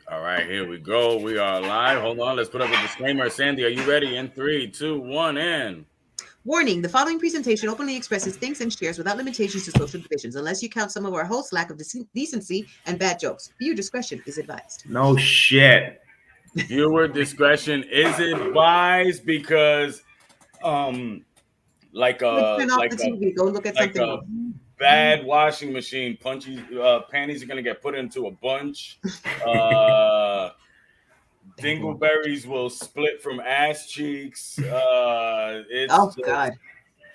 All right, here we go. We are live. Hold on. Let's put up a disclaimer. Sandy, are you ready? In three, two, one, and. Warning, the following presentation openly expresses things and shares without limitations to social divisions, unless you count some of our hosts' lack of decency and bad jokes. Viewer discretion is advised. No shit. Viewer discretion is advised because, like Turn a off like the a TV. Go look at like something a else. bad washing machine. Panties are gonna get put into a bunch. Dingleberries will split from ass cheeks. Oh God!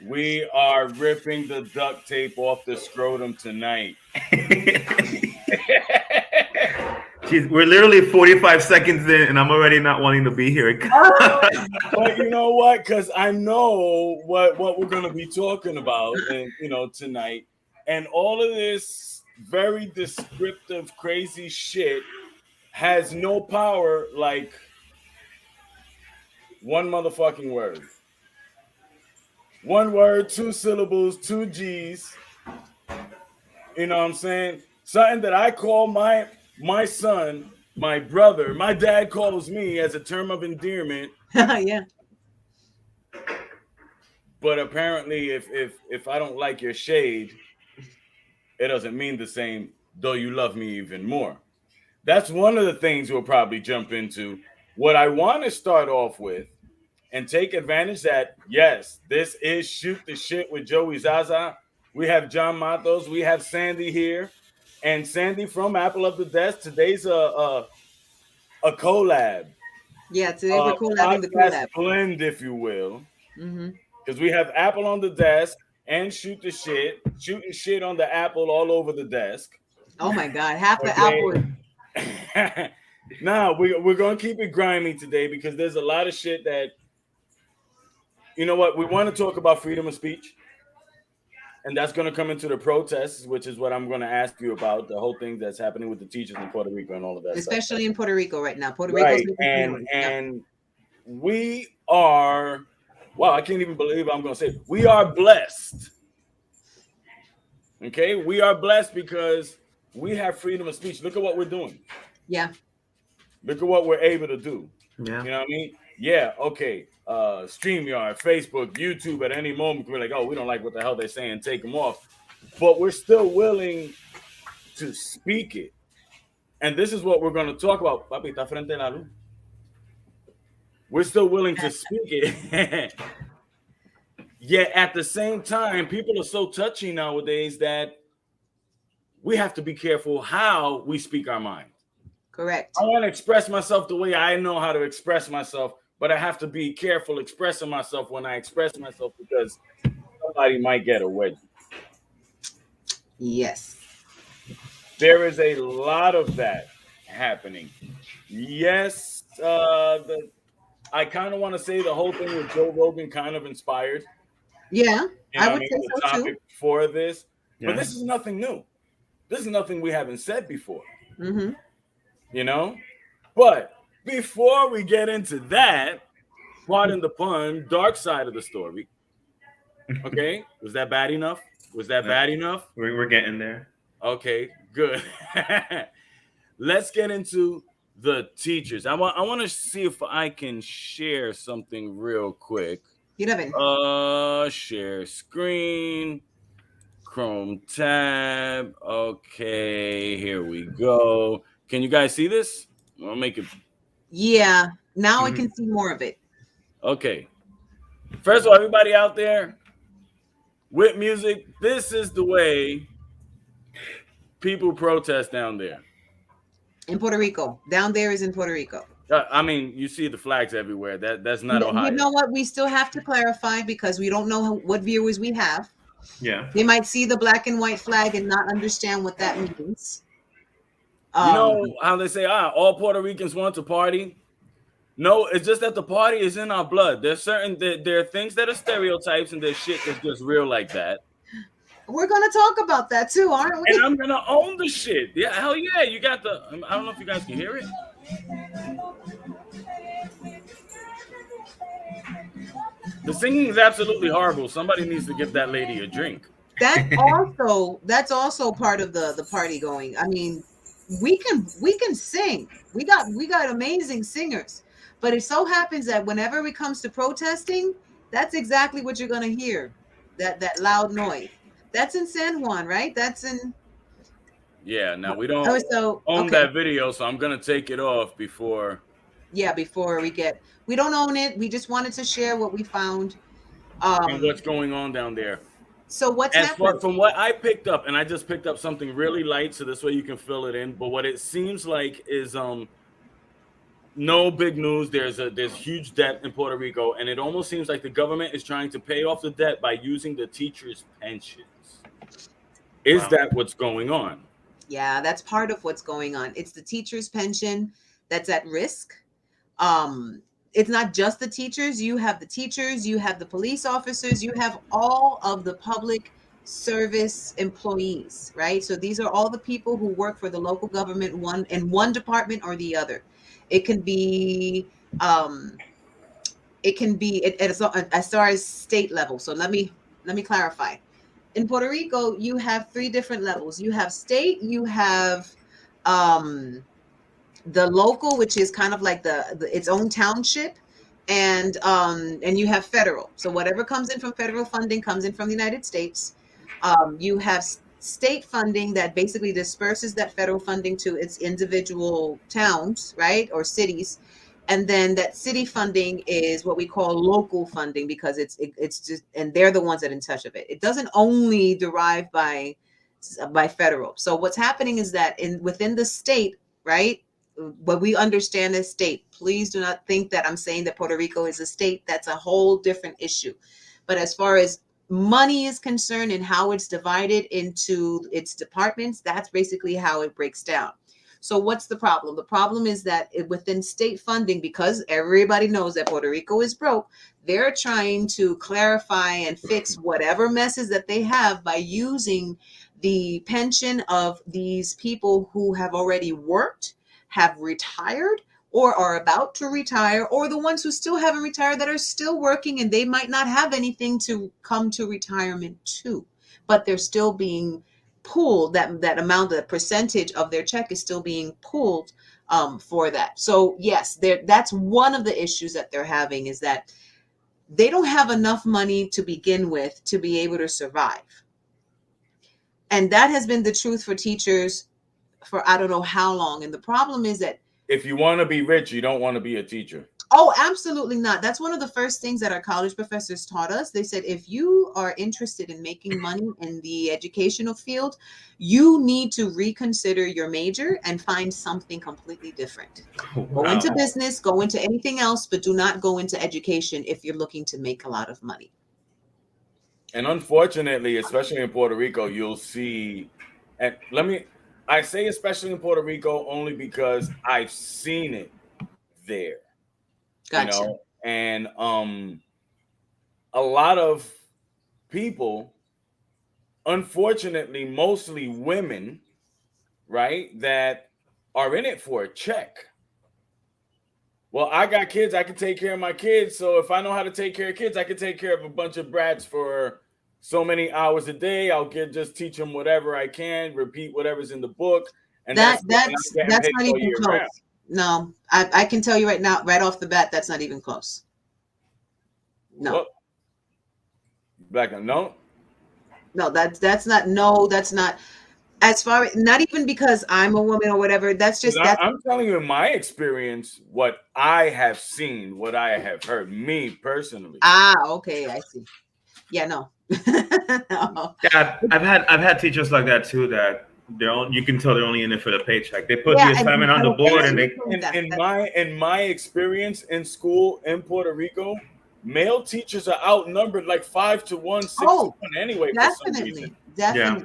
We are ripping the duct tape off the scrotum tonight. Jeez, we're literally 45 seconds in, and I'm already not wanting to be here. But you know what? Because I know what we're going to be talking about, and tonight, and all of this very descriptive, crazy shit has no power like one motherfucking word. One word, two syllables, two G's. You know what I'm saying? Something that I call my son, my brother, my dad calls me as a term of endearment. Yeah. But apparently, if I don't like your shade, it doesn't mean the same, though you love me even more. That's one of the things we'll probably jump into. What I want to start off with and take advantage that, yes, this is Shoot the Shit with Joey Zaza. We have John Matos. We have Sandy here. And Sandy from Apple of the Desk. Today's a collab. Yeah, today we're collabing the collab. Blend, if you will. Mm-hmm. Because we have Apple on the desk and Shoot the Shit, shooting shit on the Apple all over the desk. Oh my God, half the Apple. Now, we're going to keep it grimy today because there's a lot of shit that, you know what, we want to talk about freedom of speech. And that's going to come into the protests, which is what I'm going to ask you about, the whole thing that's happening with the teachers in Puerto Rico and all of that Especially in Puerto Rico right now. Puerto Rico's right. And we are, wow, I can't even believe I'm going to say it. We are blessed. Okay? We are blessed because we have freedom of speech. Look at what we're doing. Yeah. Look at what we're able to do. Yeah. You know what I mean? Yeah, okay. StreamYard, Facebook, YouTube, at any moment, we're like, oh, we don't like what the hell they're saying, take them off. But we're still willing to speak it. And this is what we're going to talk about. Papi, está frente a la luz. We're still willing to speak it. Yet at the same time, people are so touchy nowadays that we have to be careful how we speak our mind. Correct. I want to express myself the way I know how to express myself, but I have to be careful expressing myself when I express myself because somebody might get a wedgie. Yes. There is a lot of that happening. Yes, I kind of want to say the whole thing with Joe Rogan kind of inspired. Yeah, I would say the so topic too. For this, yeah. But this is nothing new. This is nothing we haven't said before. Mm-hmm. You know, but before we get into that, pardon the pun, dark side of the story. Okay, was that bad enough? Was that bad enough? We're getting there. Okay, good. Let's get into the teachers. I want to see if I can share something real quick. Share screen, Chrome tab. Okay, here we go. Can you guys see this? I'll make it. Yeah, now I can see more of it. Okay. First of all, everybody out there with music, this is the way people protest down there. In Puerto Rico. Down there is in Puerto Rico. I mean, you see the flags everywhere. That's not Ohio. You know what? We still have to clarify because we don't know what viewers we have. Yeah. They might see the black and white flag and not understand what that means. You know how they say, all Puerto Ricans want to party? No, it's just that the party is in our blood. There's there are things that are stereotypes and there's shit that's just real like that. We're going to talk about that too, aren't we? And I'm going to own the shit. Yeah, hell yeah. You got the, I don't know if you guys can hear it. The singing is absolutely horrible. Somebody needs to give that lady a drink. That's also part of the party going. I mean, we can sing. We got amazing singers. But it so happens that whenever it comes to protesting, that's exactly what you're gonna hear. That loud noise. That's in San Juan, right? That's in Yeah. Now we oh, don't so own okay. that video, so I'm gonna take it off before. Yeah, before we don't own it. We just wanted to share what we found. And what's going on down there. So what's As far happened? from what I picked up, and I just picked up something really light, so this way you can fill it in. But what it seems like is no big news. There's huge debt in Puerto Rico, and it almost seems like the government is trying to pay off the debt by using the teachers' pensions. Is that what's going on? Yeah, that's part of what's going on. It's the teacher's pension that's at risk. It's not just the teachers. You have the teachers, you have the police officers, you have all of the public service employees, right? So these are all the people who work for the local government, one in one department or the other. It can be as far as state level. So let me clarify. In Puerto Rico, you have three different levels. You have state, you have the local, which is kind of like the its own township, and you have federal. So whatever comes in from federal funding comes in from the United States. You have state funding that basically disperses that federal funding to its individual towns, right, or cities. And then that city funding is what we call local funding, because it's just, and they're the ones that are in touch of it. It doesn't only derive by federal. So what's happening is that within the state, right, what we understand as state, please do not think that I'm saying that Puerto Rico is a state. That's a whole different issue. But as far as money is concerned and how it's divided into its departments, that's basically how it breaks down. So what's the problem? The problem is that within state funding, because everybody knows that Puerto Rico is broke, they're trying to clarify and fix whatever messes that they have by using the pension of these people who have already worked, have retired, or are about to retire, or the ones who still haven't retired that are still working, and they might not have anything to come to retirement to, but they're still being pulled. That amount, the percentage of their check is still being pulled for that. So yes, that's one of the issues that they're having, is that they don't have enough money to begin with to be able to survive. And that has been the truth for teachers for I don't know how long. And the problem is that If you want to be rich, you don't want to be a teacher. oh, absolutely not. That's one of the first things that our college professors taught us. They said, if you are interested in making money in the educational field, you need to reconsider your major and find something completely different. Go into business, go into anything else, but do not go into education if you're looking to make a lot of money. And unfortunately, especially in Puerto Rico, you'll see, and I say especially in Puerto Rico only because I've seen it there. Gotcha. And a lot of people, unfortunately, mostly women, right, that are in it for a check. Well, I got kids, I can take care of my kids. So if I know how to take care of kids, I can take care of a bunch of brats for so many hours a day. I'll just teach them whatever I can, repeat whatever's in the book. And that's not even close. Round. No, I can tell you right now, right off the bat, that's not even close. No. Well, back on no. No, that's not. As far as, not even because I'm a woman or whatever. That's just I'm telling you in my experience, what I have seen, what I have heard, me personally. Okay, I see. Yeah, no. No. Yeah, I've had teachers like that too, that you can tell they're only in it for the paycheck. They put the assignment on the board, and in my experience in school in Puerto Rico, male teachers are outnumbered like 5 to 1, 6 to 1 anyway. Definitely. Yeah.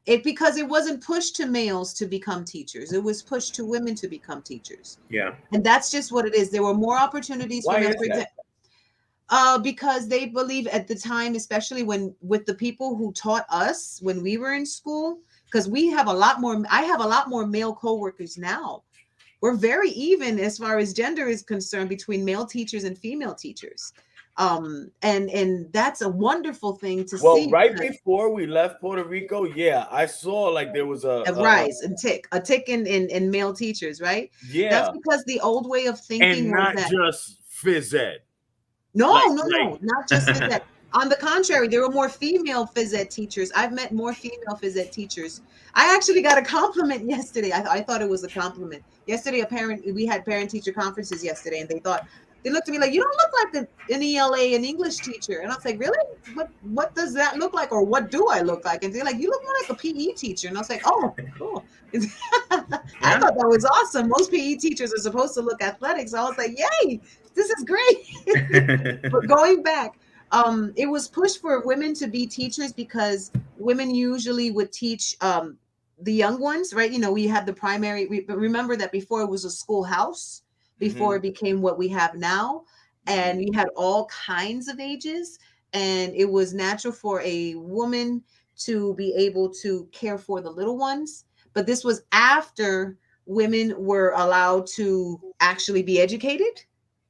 Because it wasn't pushed to males to become teachers. It was pushed to women to become teachers. Yeah. And that's just what it is. There were more opportunities for men. Because they believe at the time, especially with the people who taught us when we were in school, because I have a lot more male coworkers now. We're very even as far as gender is concerned between male teachers and female teachers. And that's a wonderful thing to Well, see. right before we left Puerto Rico, yeah, I saw like there was A rise and a tick in male teachers, right? That's yeah, because the old way of thinking and was not that just phys ed. no, not just phys ed. On the contrary, there were more female phys ed teachers. I've met more female phys ed teachers. I actually got a compliment yesterday. I thought it was a compliment. Yesterday, we had parent teacher conferences yesterday, and they looked at me like, you don't look like an ELA, an English teacher. And I was like, really? What does that look like? Or what do I look like? And they're like, you look more like a PE teacher. And I was like, oh, cool. I thought that was awesome. Most PE teachers are supposed to look athletic. So I was like, yay, this is great. But going back, it was pushed for women to be teachers because women usually would teach the young ones, right? We had the primary, but remember that before it was a schoolhouse, before it became what we have now. And you had all kinds of ages, and it was natural for a woman to be able to care for the little ones. But this was after women were allowed to actually be educated.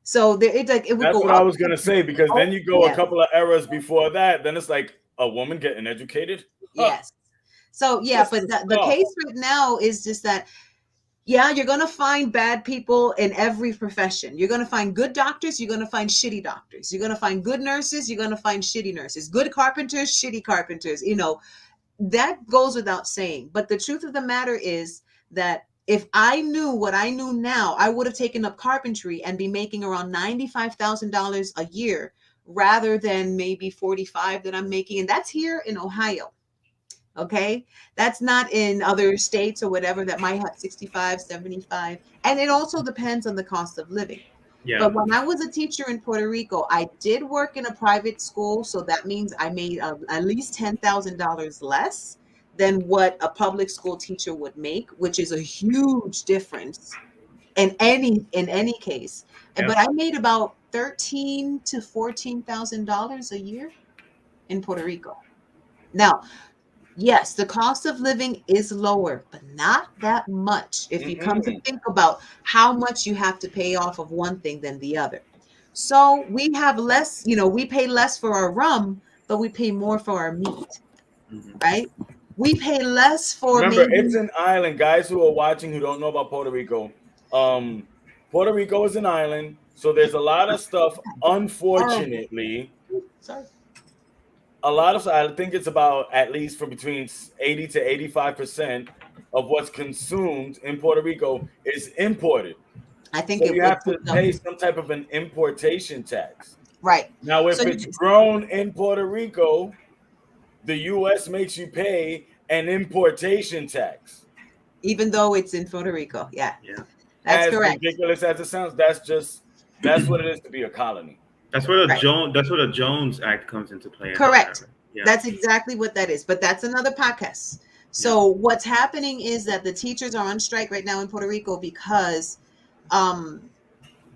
So it would That's go what I up. was gonna say, because then you go a Yes, couple of eras before that, then it's like a woman getting educated. Huh, yes. So yeah, but sister the stuff. case right now is just that, yeah, you're going to find bad people in every profession. You're going to find good doctors. You're going to find shitty doctors. You're going to find good nurses. You're going to find shitty nurses. Good carpenters, shitty carpenters. That goes without saying. But the truth of the matter is that if I knew what I knew now, I would have taken up carpentry and be making around $95,000 a year rather than maybe 45 that I'm making. And that's here in Ohio. Okay. That's not in other states or whatever that might have 65, 75. And it also depends on the cost of living. Yeah. But when I was a teacher in Puerto Rico, I did work in a private school. So that means I made at least $10,000 less than what a public school teacher would make, which is a huge difference in any case. Yeah. But I made about $13,000 to $14,000 a year in Puerto Rico. Now, yes, the cost of living is lower, but not that much if you come to Mm-mm. think about how much you have to pay off of one thing than the other. So we have less, we pay less for our rum, but we pay more for our meat, Mhm. right? We pay less for Remember, it's maybe, an island. Guys who are watching who don't know about Puerto Rico, um, Puerto Rico is an island, so there's a lot of stuff. horrible. Unfortunately, Sorry. I think it's about at least from between 80 to 85% of what's consumed in Puerto Rico is imported. I think So it you would have to pay some type of an importation tax. right. Now, So if it's grown in Puerto Rico, the US makes you pay an importation tax. even though it's in Puerto Rico, yeah, Yeah. that's As correct. ridiculous as it sounds, that's what it is to be a colony. Right. That's where the Jones Act comes into play and all that. Correct. Right? Yeah. That's exactly what that is. But that's another podcast. Yeah. So what's happening is that the teachers are on strike right now in Puerto Rico because um,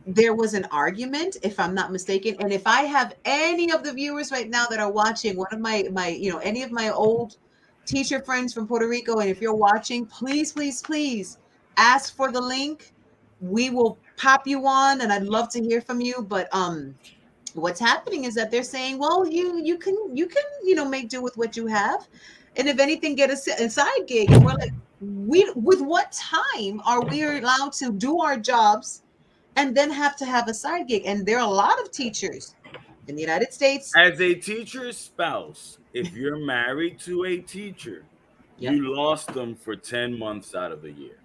there was an argument, if I'm not mistaken. And if I have any of the viewers right now that are watching, one of any of my old teacher friends from Puerto Rico, and if you're watching, please, please, please ask for the link. We will pop you on, and I'd love to hear from you. But what's happening is that they're saying, well, you can make do with what you have, and if anything, get a side gig. And we're like, we with what time are we allowed to do our jobs and then have to have a side gig? And there are a lot of teachers in the United States. As a teacher's spouse, if you're married to a teacher, Yep. you lost them for 10 months out of the year.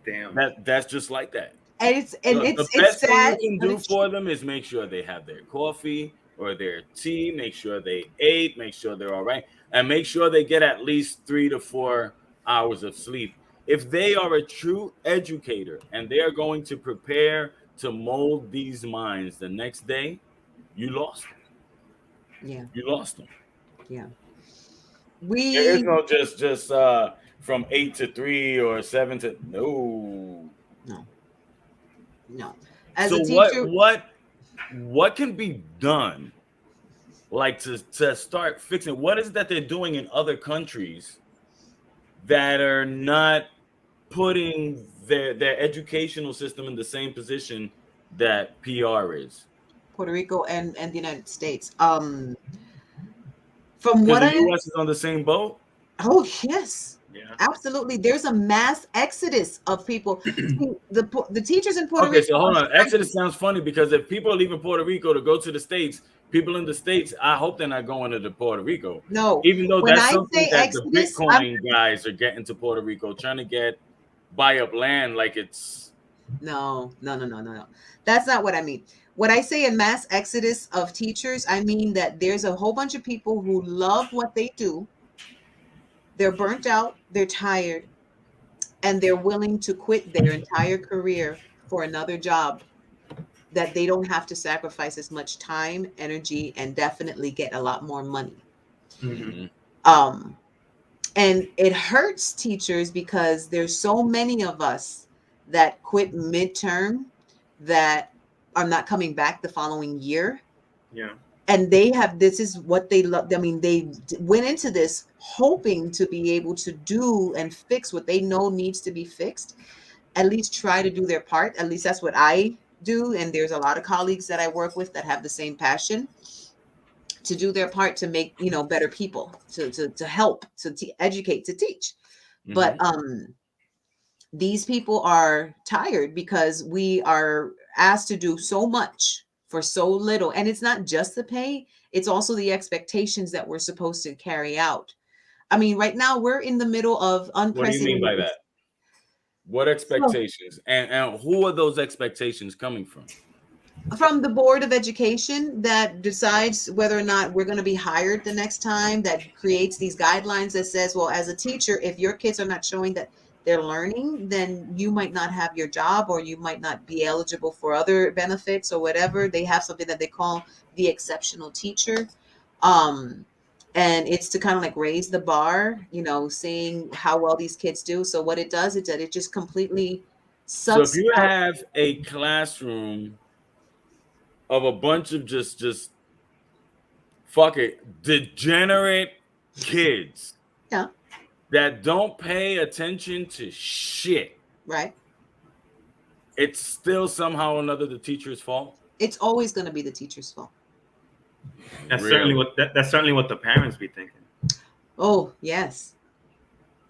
Damn. That's just like that. And The it's best thing you sad, can but do it's true. for them is make sure they have their coffee or their tea, make sure they ate, make sure they're all right, and make sure they get at least 3 to 4 hours of sleep. If they are a true educator and they are going to prepare to mold these minds the next day, you lost them. Yeah, You lost them. yeah. There is We no just from 8 to 3 or 7 to no. no, no. As So a teacher, what can be done, like to start fixing? What is it that they're doing in other countries that are not putting their educational system in the same position that PR is? Puerto Rico and the United States. From what Because I the U.S. is on the same boat. Oh, yes. Yeah. Absolutely. There's a mass exodus of people. See, the teachers in Puerto Okay, Rico so hold are on. Exodus sounds funny because if people are leaving Puerto Rico to go to the States, people in the States, I hope they're not going to Puerto Rico. No. Even though When that's I something say that the exodus, Bitcoin guys are getting to Puerto Rico, trying to buy up land like it's. no. That's not what I mean. When I say a mass exodus of teachers, I mean that there's a whole bunch of people who love what they do. They're burnt out, they're tired, and they're willing to quit their entire career for another job that they don't have to sacrifice as much time, energy, and definitely get a lot more money. Mm-hmm. Um, and it hurts teachers because there's so many of us that quit midterm that are not coming back the following year. Yeah. And this is what they love. I mean, they went into this hoping to be able to do and fix what they know needs to be fixed, at least try to do their part. At least that's what I do. And there's a lot of colleagues that I work with that have the same passion to do their part to make, better people, to help, to educate, to teach. But these people are tired because we are asked to do so much for so little. And it's not just the pay, it's also the expectations that we're supposed to carry out. I mean, right now we're in the middle of unprecedented. What do you mean by that? What expectations? And who are those expectations coming from? From the Board of Education that decides whether or not we're going to be hired the next time, that creates these guidelines that says, well, as a teacher, if your kids are not showing that they're learning, then you might not have your job, or you might not be eligible for other benefits or whatever. They have something that they call the exceptional teacher. And it's to kind of like raise the bar, seeing how well these kids do. So what it does is that it just completely So if sucks you out. have a classroom of a bunch of just fuck it, degenerate kids Yeah, that don't pay attention to shit, right. it's still somehow or another the teacher's fault. It's always going to be the teacher's fault. That's Really? certainly what the parents be thinking. Oh, yes.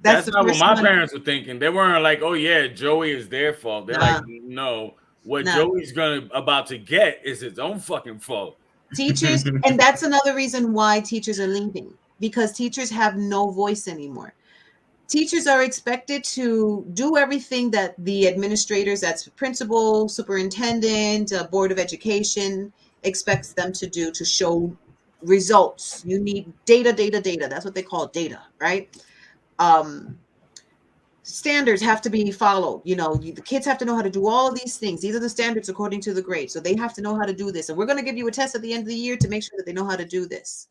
That's the not what first my one. parents were thinking. They weren't like, "Oh yeah, Joey is their fault." They're Nah. like, "No, what Nah. Joey's about to get is his own fucking fault." Teachers, and that's another reason why teachers are leaving, because teachers have no voice anymore. Teachers are expected to do everything that the administrators, that's principal, superintendent, board of education, expects them to do to show results. You need data. That's what they call data, right? Standards have to be followed. The kids have to know how to do all of these things. These are the standards according to the grade. So they have to know how to do this. And we're going to give you a test at the end of the year to make sure that they know how to do this.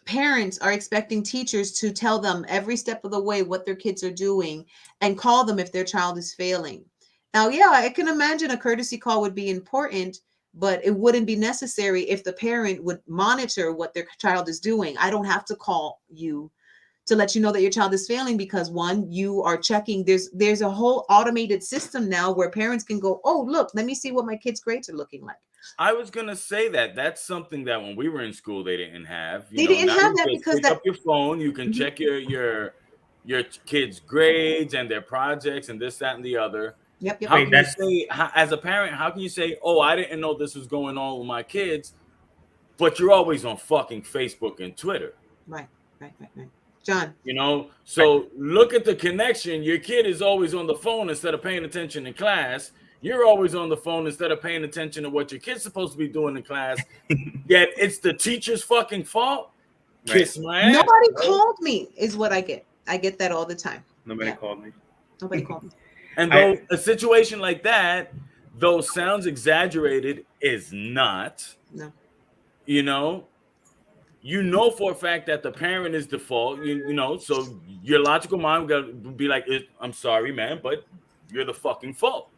Parents are expecting teachers to tell them every step of the way what their kids are doing and call them if their child is failing. Now, yeah, I can imagine a courtesy call would be important, but it wouldn't be necessary if the parent would monitor what their child is doing. I don't have to call you to let you know that your child is failing because, one, you are checking. There's a whole automated system now where parents can go, oh, look, let me see what my kids' grades are looking like. I was gonna say that's something that when we were in school they didn't have. They didn't Now have you that just because pick up your phone, you can check your kids' grades and their projects and this, that, and the other. Yep. How can you say, as a parent, how can you say, oh, I didn't know this was going on with my kids, but you're always on fucking Facebook and Twitter? Right. John. So look at the connection. Your kid is always on the phone instead of paying attention in class. You're always on the phone instead of paying attention to what your kid's supposed to be doing in class. Yet it's the teacher's fucking fault. Right. Kiss my ass. Nobody called me is what I get. I get that all the time. Nobody called me. Nobody called me. And though a situation like that, though sounds exaggerated, is not. No. For a fact that the parent is the fault, so your logical mind would be like, I'm sorry, man, but you're the fucking fault.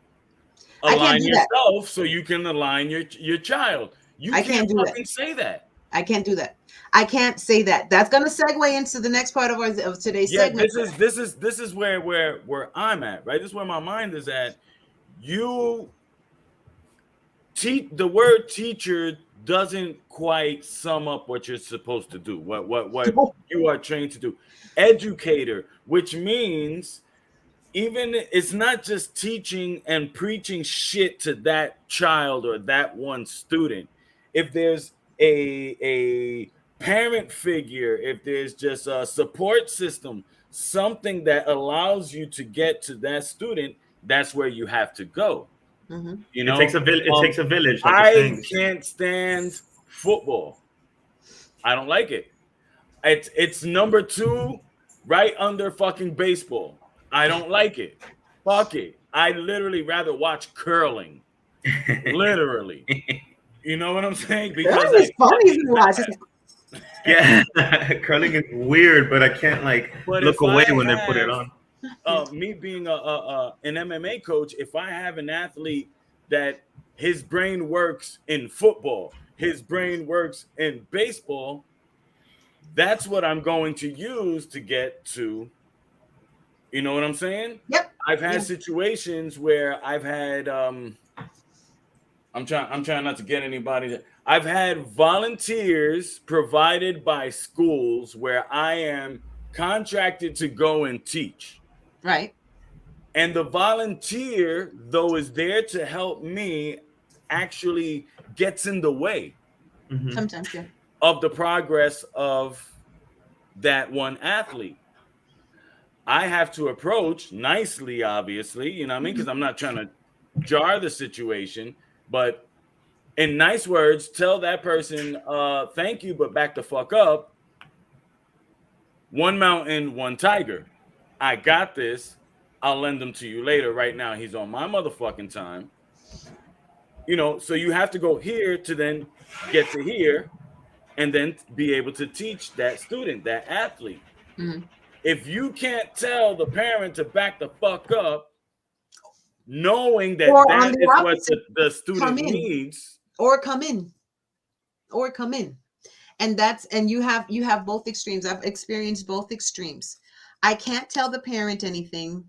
Align yourself so you can align your child. You can't fucking say that. I can't do that. I can't say that. That's going to segue into the next part of today's segment. This is where I'm at, right? This is where my mind is at. You the word teacher doesn't quite sum up what you're supposed to do, what you are trained to do. Educator, which means even it's not just teaching and preaching shit to that child or that one student. If there's a parent figure, if there's just a support system, something that allows you to get to that student, that's where you have to go. Mm-hmm. You It know, takes a it takes a village, like you're I saying. can't stand football. I don't like it. It's number 2, right under fucking baseball. I don't like it. Fuck it. I literally rather watch curling. Literally. You know what I'm saying? Because Curling is funny to watch. Yeah, curling is weird, but I can't like but look if I away when they put it have on. me being an MMA coach, if I have an athlete that his brain works in football, his brain works in baseball, that's what I'm going to use to get to. You know what I'm saying? Yep. I've had Yep. situations where I've had I'm trying not to get anybody. I've had volunteers provided by schools where I am contracted to go and teach. Right. And the volunteer, though, is there to help me, actually gets in the way Sometimes, yeah. of the progress of that one athlete. I have to approach nicely, obviously, you know what I mean? Because I'm not trying to jar the situation, but in nice words, tell that person, thank you, but back the fuck up. One mountain, one tiger. I got this. I'll lend them to you later. Right now, he's on my motherfucking time. You know, so you have to go here to then get to here and then be able to teach that student, that athlete. Mm-hmm. If you can't tell the parent to back the fuck up, knowing that Or on that the is what opposite, the come student in. needs, Or come in. Or come in. And you have both extremes. I've experienced both extremes. I can't tell the parent anything.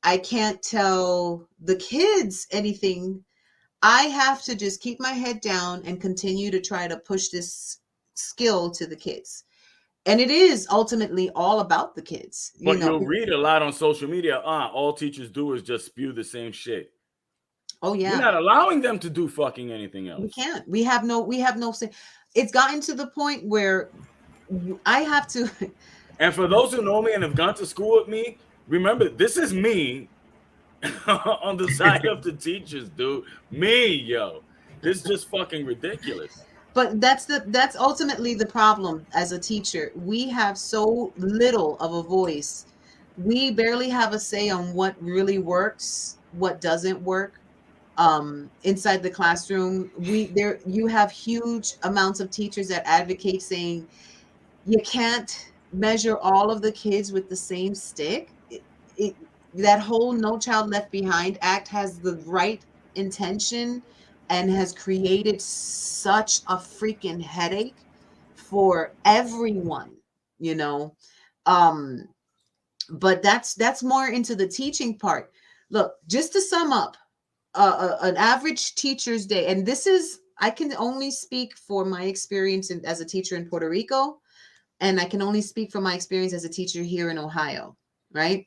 I can't tell the kids anything. I have to just keep my head down and continue to try to push this skill to the kids. And it is ultimately all about the kids, you but know. you'll read a lot on social media. All teachers do is just spew the same shit. Oh You're yeah. not allowing them to do fucking anything else. We can't. We have no say. It's gotten to the point where I have to. And for those who know me and have gone to school with me, remember, this is me on the side of the teachers, dude. Me, yo. This is just fucking ridiculous. But that's ultimately the problem as a teacher. We have so little of a voice. We barely have a say on what really works, what doesn't work. Inside the classroom, you have huge amounts of teachers that advocate saying you can't measure all of the kids with the same stick. It, that whole No Child Left Behind Act has the right intention and has created such a freaking headache for everyone, you know. Um, but that's more into the teaching part. Look, just to sum up, an average teacher's day, and this is, I can only speak for my experience as a teacher in Puerto Rico, and I can only speak from my experience as a teacher here in Ohio, right?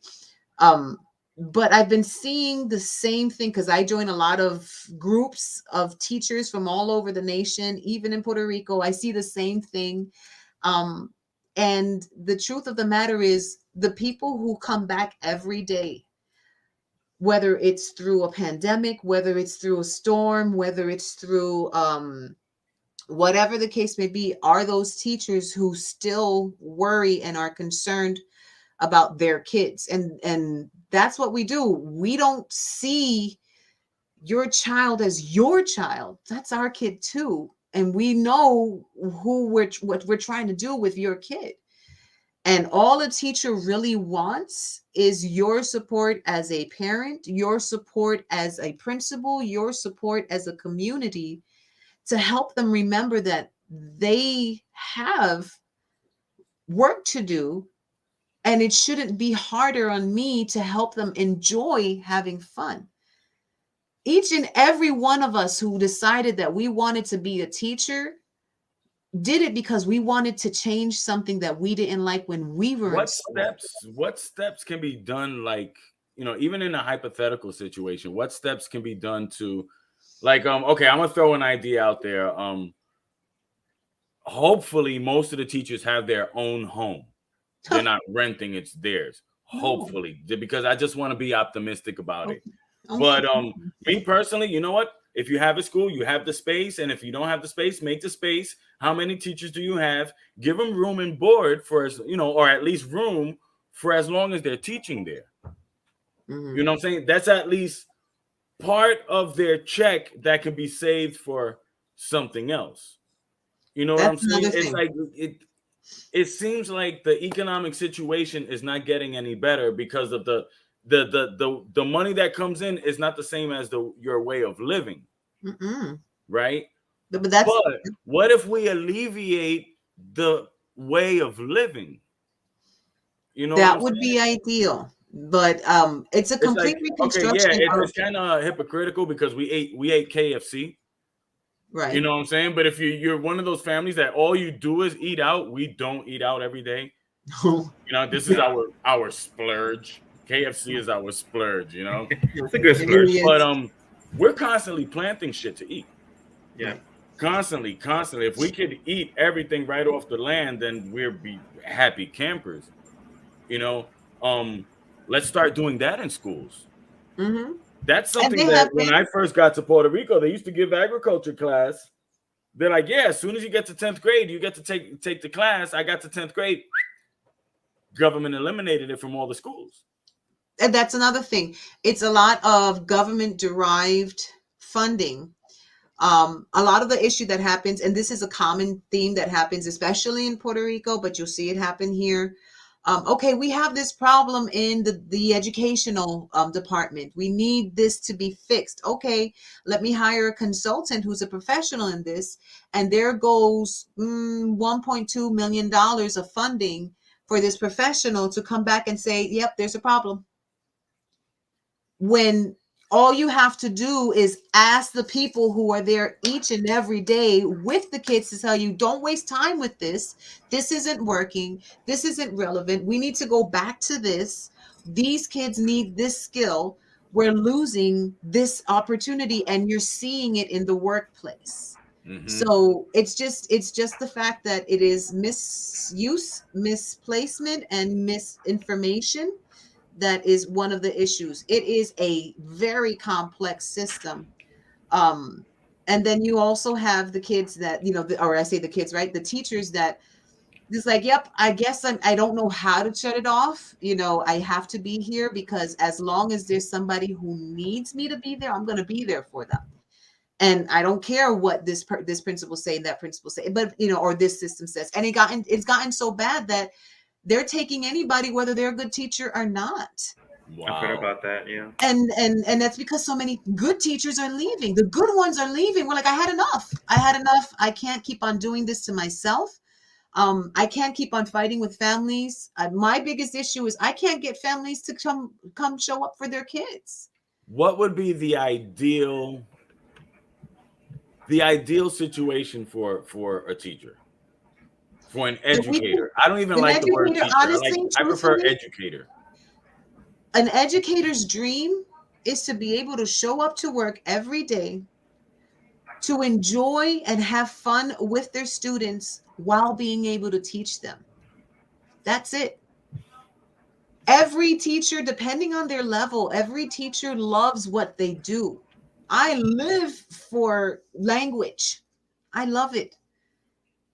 But I've been seeing the same thing because I join a lot of groups of teachers from all over the nation, even in Puerto Rico. I see the same thing. And the truth of the matter is, the people who come back every day, whether it's through a pandemic, whether it's through a storm, whether it's through whatever the case may be, are those teachers who still worry and are concerned about their kids. And that's what we do. We don't see your child as your child. That's our kid too. And we know what we're trying to do with your kid. And all a teacher really wants is your support as a parent, your support as a principal, your support as a community, to help them remember that they have work to do, and it shouldn't be harder on me to help them enjoy having fun. each and every one of us who decided that we wanted to be a teacher did it because we wanted to change something that we didn't like when we were in school. What steps can be done, like, even in a hypothetical situation, what steps can be done to, like, okay, I'm gonna throw an idea out there. Hopefully most of the teachers have their own home. They're not renting, it's theirs. Hopefully, because I just want to be optimistic about it. But me personally, you know what? If you have a school, you have the space, and if you don't have the space, make the space. How many teachers do you have? Give them room and board for, or at least room for as long as they're teaching there. Mm-hmm. You know what I'm saying? That's at least part of their check that can be saved for something else. You know what I'm saying? It's like it seems like the economic situation is not getting any better because of the money that comes in is not the same as your way of living. Mm-mm. Right? But what if we alleviate the way of living? That would be ideal. But it's a complete reconstruction. Okay, it's kind of hypocritical because we ate KFC. Right. You know what I'm saying? But if you're one of those families that all you do is eat out, we don't eat out every day. This is our splurge. KFC is our splurge, It's a good splurge. But we're constantly planting shit to eat. Yeah. Constantly. If we could eat everything right off the land, then we'd be happy campers. Let's start doing that in schools. Mm-hmm. That's something that when I first got to Puerto Rico, they used to give agriculture class. They're like, yeah, as soon as you get to 10th grade, you get to take the class. I got to 10th grade. Government eliminated it from all the schools. And that's another thing. It's a lot of government-derived funding. A lot of the issue that happens, and this is a common theme that happens, especially in Puerto Rico, but you'll see it happen here. Okay, we have this problem in the educational department. We need this to be fixed. Okay, let me hire a consultant who's a professional in this. And there goes $1.2 million of funding for this professional to come back and say, yep, there's a problem. When all you have to do is ask the people who are there each and every day with the kids to tell you, don't waste time with this. This isn't working. This isn't relevant. We need to go back to this. These kids need this skill. We're losing this opportunity, and you're seeing it in the workplace. Mm-hmm. So it's just the fact that it is misuse, misplacement, and misinformation. That is one of the issues. It is a very complex system. And then you also have the kids that, or I say the kids, right? The teachers that just like, yep, I guess I don't know how to shut it off. I have to be here because as long as there's somebody who needs me to be there, I'm going to be there for them. And I don't care what this principal say, that principal say, but, or this system says. And it's gotten so bad that they're taking anybody, whether they're a good teacher or not. Wow. I've heard about that, yeah. And that's because so many good teachers are leaving. The good ones are leaving. We're like, I had enough. I can't keep on doing this to myself. I can't keep on fighting with families. My biggest issue is I can't get families to come show up for their kids. What would be the ideal situation for a teacher? For an educator. I don't even like the word teacher. Honestly, I prefer educator. An educator's dream is to be able to show up to work every day, to enjoy and have fun with their students while being able to teach them. That's it. Every teacher, depending on their level, every teacher loves what they do. I live for language. I love it.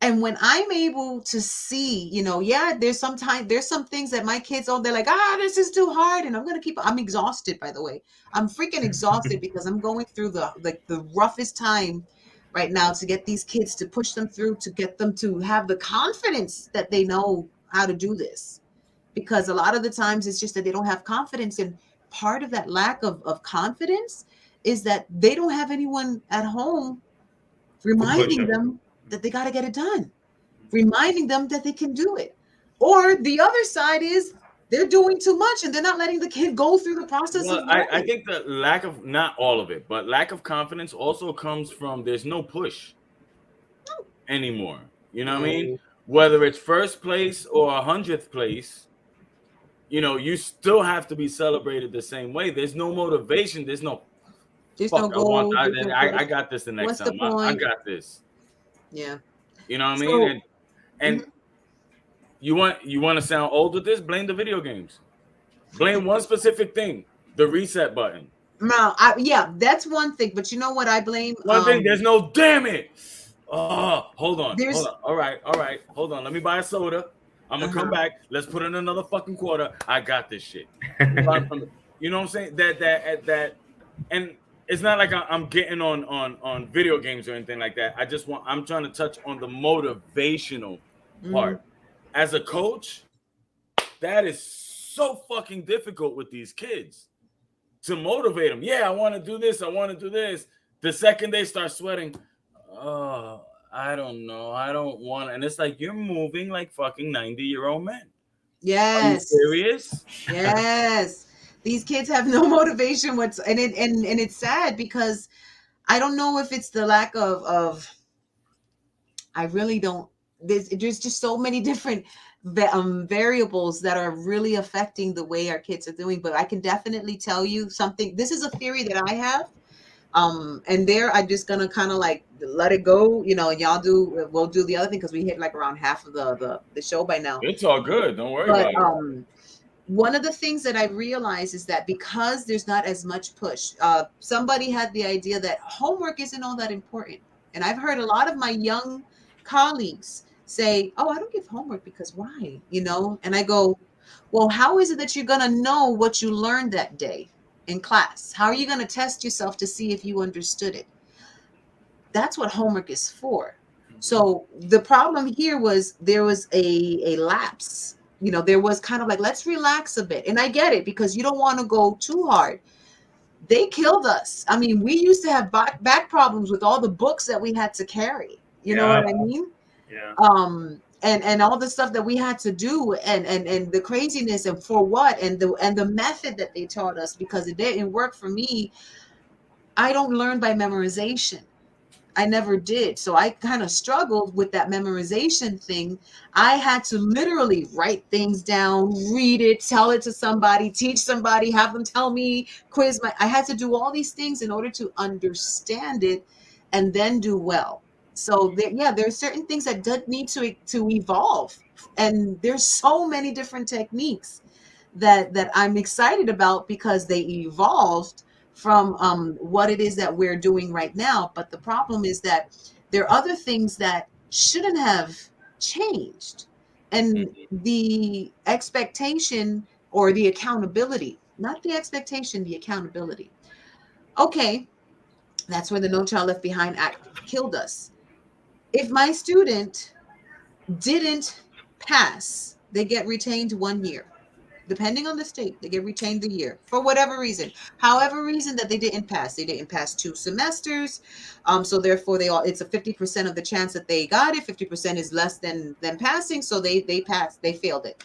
And when I'm able to see, there's some things that my kids, they're like, this is too hard. And I'm exhausted, by the way. I'm freaking exhausted because I'm going through the roughest time right now to get these kids, to push them through, to get them to have the confidence that they know how to do this. Because a lot of the times it's just that they don't have confidence. And part of that lack of confidence is that they don't have anyone at home reminding them that they got to get it done, reminding them that they can do it. Or the other side is They're doing too much, and they're not letting the kid go through the process Well, of I learning. think the lack of, not all of it, but lack of confidence also comes from there's no push anymore. You know what I mean? No. Whether it's first place or 100th place, you still have to be celebrated the same way. There's no motivation. There's no There's fuck. no I want goal. that. There's no I push. got this the next What's the time. I point? got this. Yeah. You know what I mean? So, And mhm. you want to sound old with this? Blame the video games. Blame one specific thing: the reset button. No, yeah, that's one thing. But you know what I blame? One thing. There's no damn it. Oh, hold on. There's All right. Hold on. Let me buy a soda. I'm gonna come uh-huh. back. Let's put in another fucking quarter. I got this shit. You know what I'm saying? That, and it's not like I'm getting on video games or anything like that. I'm trying to touch on the motivational Mhm. part. As a coach, that is so fucking difficult with these kids to motivate them. Yeah, I want to do this. I want to do this. The second they start sweating, oh, I don't know. I don't want. And it's like you're moving like fucking 90-year-old men. Are you Yes. serious? Yes. These kids have no motivation and it's sad because I don't know if it's the lack of I really don't. There's just so many different variables that are really affecting the way our kids are doing. But I can definitely tell you something. This is a theory that I have. And there I'm just gonna kind of like let it go, and we'll do the other thing because we hit like around half of the show by now. It's all good. Don't worry But about it. one of the things that I realized is that because there's not as much push, somebody had the idea that homework isn't all that important. And I've heard a lot of my young colleagues say, "Oh, I don't give homework because why?" And I go, "Well, how is it that you're going to know what you learned that day in class? How are you going to test yourself to see if you understood it?" That's what homework is for. So the problem here was there was a lapse. There was kind of like, let's relax a bit. And I get it because you don't want to go too hard. They killed us. I mean, we used to have back problems with all the books that we had to carry. You know Yeah. what I mean? Yeah. And all the stuff that we had to do and the craziness and for what and the method that they taught us because it didn't work for me. I don't learn by memorization. I never did. So I kind of struggled with that memorization thing. I had to literally write things down, read it, tell it to somebody, teach somebody, have them tell me, I had to do all these things in order to understand it and then do well. So there are certain things that do need to evolve. And there's so many different techniques that I'm excited about because they evolved from what it is that we're doing right now. But the problem is that there are other things that shouldn't have changed. And the expectation or the accountability, not the expectation, the accountability. Okay, that's where the No Child Left Behind Act killed us. If my student didn't pass, they get retained 1 year. Depending on the state, they get retained a year for whatever reason. However, reason that they didn't pass, 2 semesters. So therefore, it's a 50% of the chance that they got it. 50% is less than passing, so they passed. They failed it.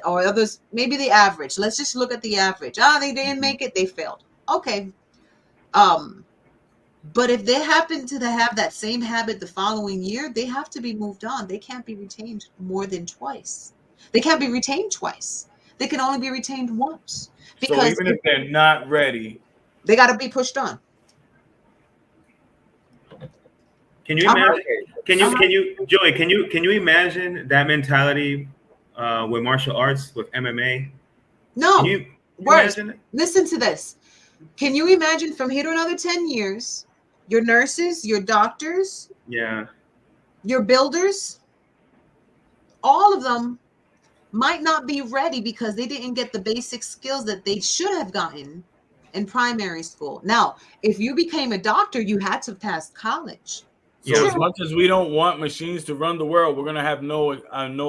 Or others, maybe the average. Let's just look at the average. They didn't make it. They failed. Okay. But if they happen to have that same habit the following year, they have to be moved on. They can't be retained more than twice. They can't be retained twice. They can only be retained once So because even if they're not ready, they got to be pushed on. Can you Uh-huh. imagine? Joey? Can you imagine that mentality with martial arts, with MMA? No, Can you worse. imagine it? Listen to this. Can you imagine from here to another 10 years, your nurses, your doctors, Yeah. your builders, all of them might not be ready because they didn't get the basic skills that they should have gotten in primary school. Now, if you became a doctor, you had to pass college. so Yeah. as much as we don't want machines to run the world, we're gonna have no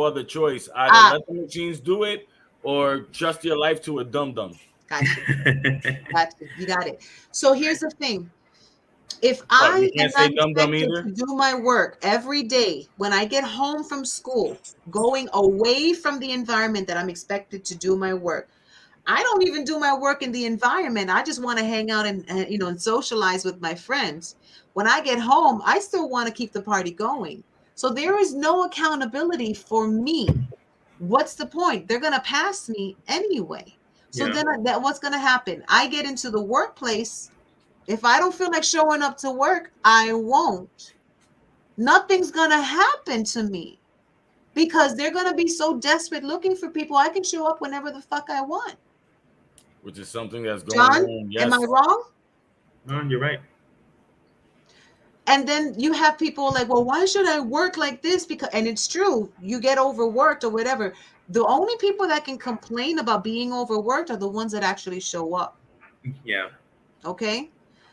other choice. Either Ah, let the machines do it or trust your life to a dum dum. gotcha. Gotcha. You got it. So here's the thing. If What, I you am can't say not dum dum expected either? to do my work every day when I get home from school, going away from the environment that I'm expected to do my work, I don't even do my work in the environment. I just want to hang out and and socialize with my friends. When I get home, I still want to keep the party going. So there is no accountability for me. What's the point? They're going to pass me anyway. So Yeah. then that what's going to happen? I get into the workplace. If I don't feel like showing up to work, I won't. Nothing's going to happen to me because they're going to be so desperate looking for people. I can show up whenever the fuck I want. Which is something that's going John, on. am I Yes. wrong? No, you're right. And then you have people like, well, why should I work like this? Because, and it's true, you get overworked or whatever. The only people that can complain about being overworked are the ones that actually show up. Yeah. Okay. And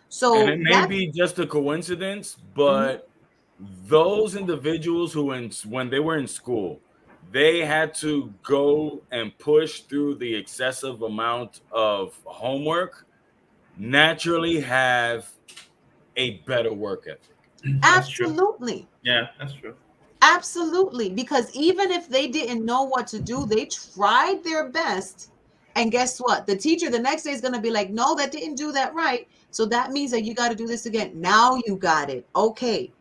So it may that's be just a coincidence, mhm, but those individuals who, when they were in school, they had to go and push through the excessive amount of homework, naturally have a better work ethic. That's true. absolutely. Yeah, that's true. Absolutely. Because even if they didn't know what to do, they tried their best. And guess what? The teacher the next day is going to be like, no, that didn't do that right. So that means that you got to do this again. Now you got it. Okay.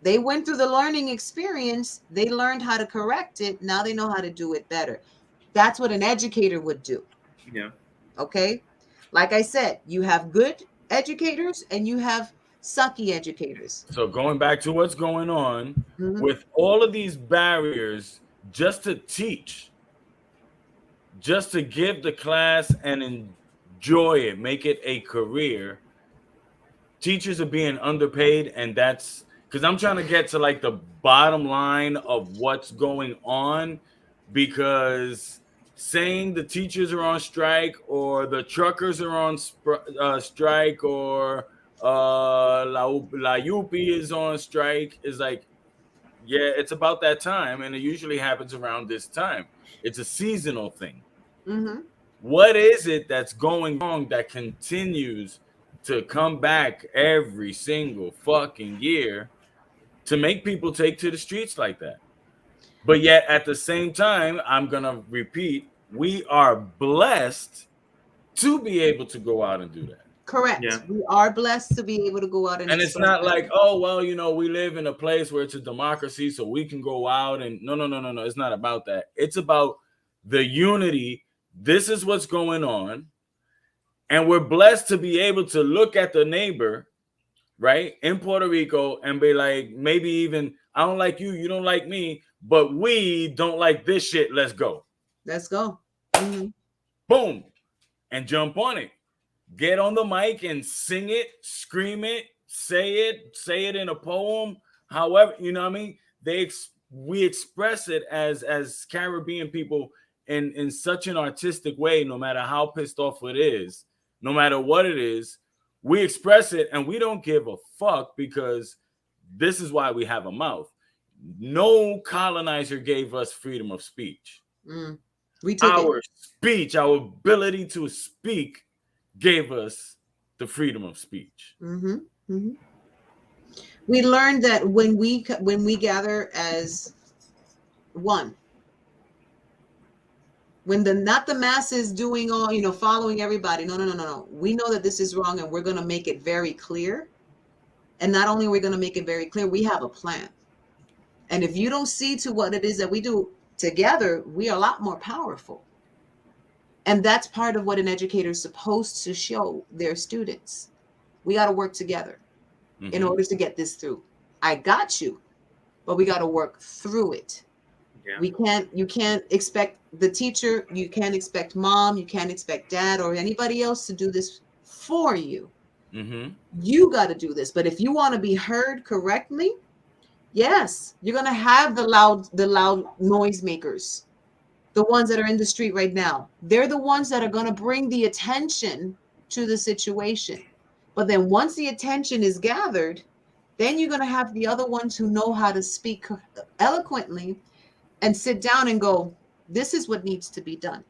They went through the learning experience. They learned how to correct it. Now they know how to do it better. That's what an educator would do. Yeah. Okay. Like I said, you have good educators and you have sucky educators. So going back to what's going on Mhm. with all of these barriers, just to teach, just to give the class and enjoy it, make it a career. Teachers are being underpaid, and that's because I'm trying to get to like the bottom line of what's going on, because saying the teachers are on strike or the truckers are on strike or La UP is on strike is like, yeah, it's about that time, and it usually happens around this time. It's a seasonal thing. Mhm. What is it that's going wrong that continues to come back every single fucking year to make people take to the streets like that? But yet at the same time, I'm going to repeat, we are blessed to be able to go out and do that. Yeah. Correct. We are blessed to be able to go out and And it's express not that. like, oh, well, we live in a place where it's a democracy, so we can go out and no, no, no, no, no. It's not about that. It's about the unity. This is what's going on. And we're blessed to be able to look at the neighbor, right, in Puerto Rico and be like, maybe even, I don't like you, you don't like me, but we don't like this shit. Let's go. Let's go. Mm-hmm. Boom. And jump on it. Get on the mic and sing it, scream it, say it in a poem. However, you know what I mean? We express it as Caribbean people in such an artistic way, no matter how pissed off it is, no matter what it is, we express it and we don't give a fuck because this is why we have a mouth. No colonizer gave us freedom of speech. We took it. Our speech, our ability to speak gave us the freedom of speech. Mm-hmm. Mm-hmm. We learned that when we gather as one, when not the masses doing all, following everybody. No, no, no, no, no. We know that this is wrong and we're going to make it very clear. And not only are we going to make it very clear, we have a plan. And if you don't see to what it is that we do together, we are a lot more powerful. And that's part of what an educator is supposed to show their students. We got to work together in order to get this through. I got you, but we got to work through it. Yeah. You can't expect the teacher, you can't expect mom, you can't expect dad or anybody else to do this for you. Mm-hmm. You got to do this. But if you want to be heard correctly, yes, you're going to have the loud noisemakers, the ones that are in the street right now. They're the ones that are going to bring the attention to the situation. But then once the attention is gathered, then you're going to have the other ones who know how to speak eloquently and sit down and go, this is what needs to be done.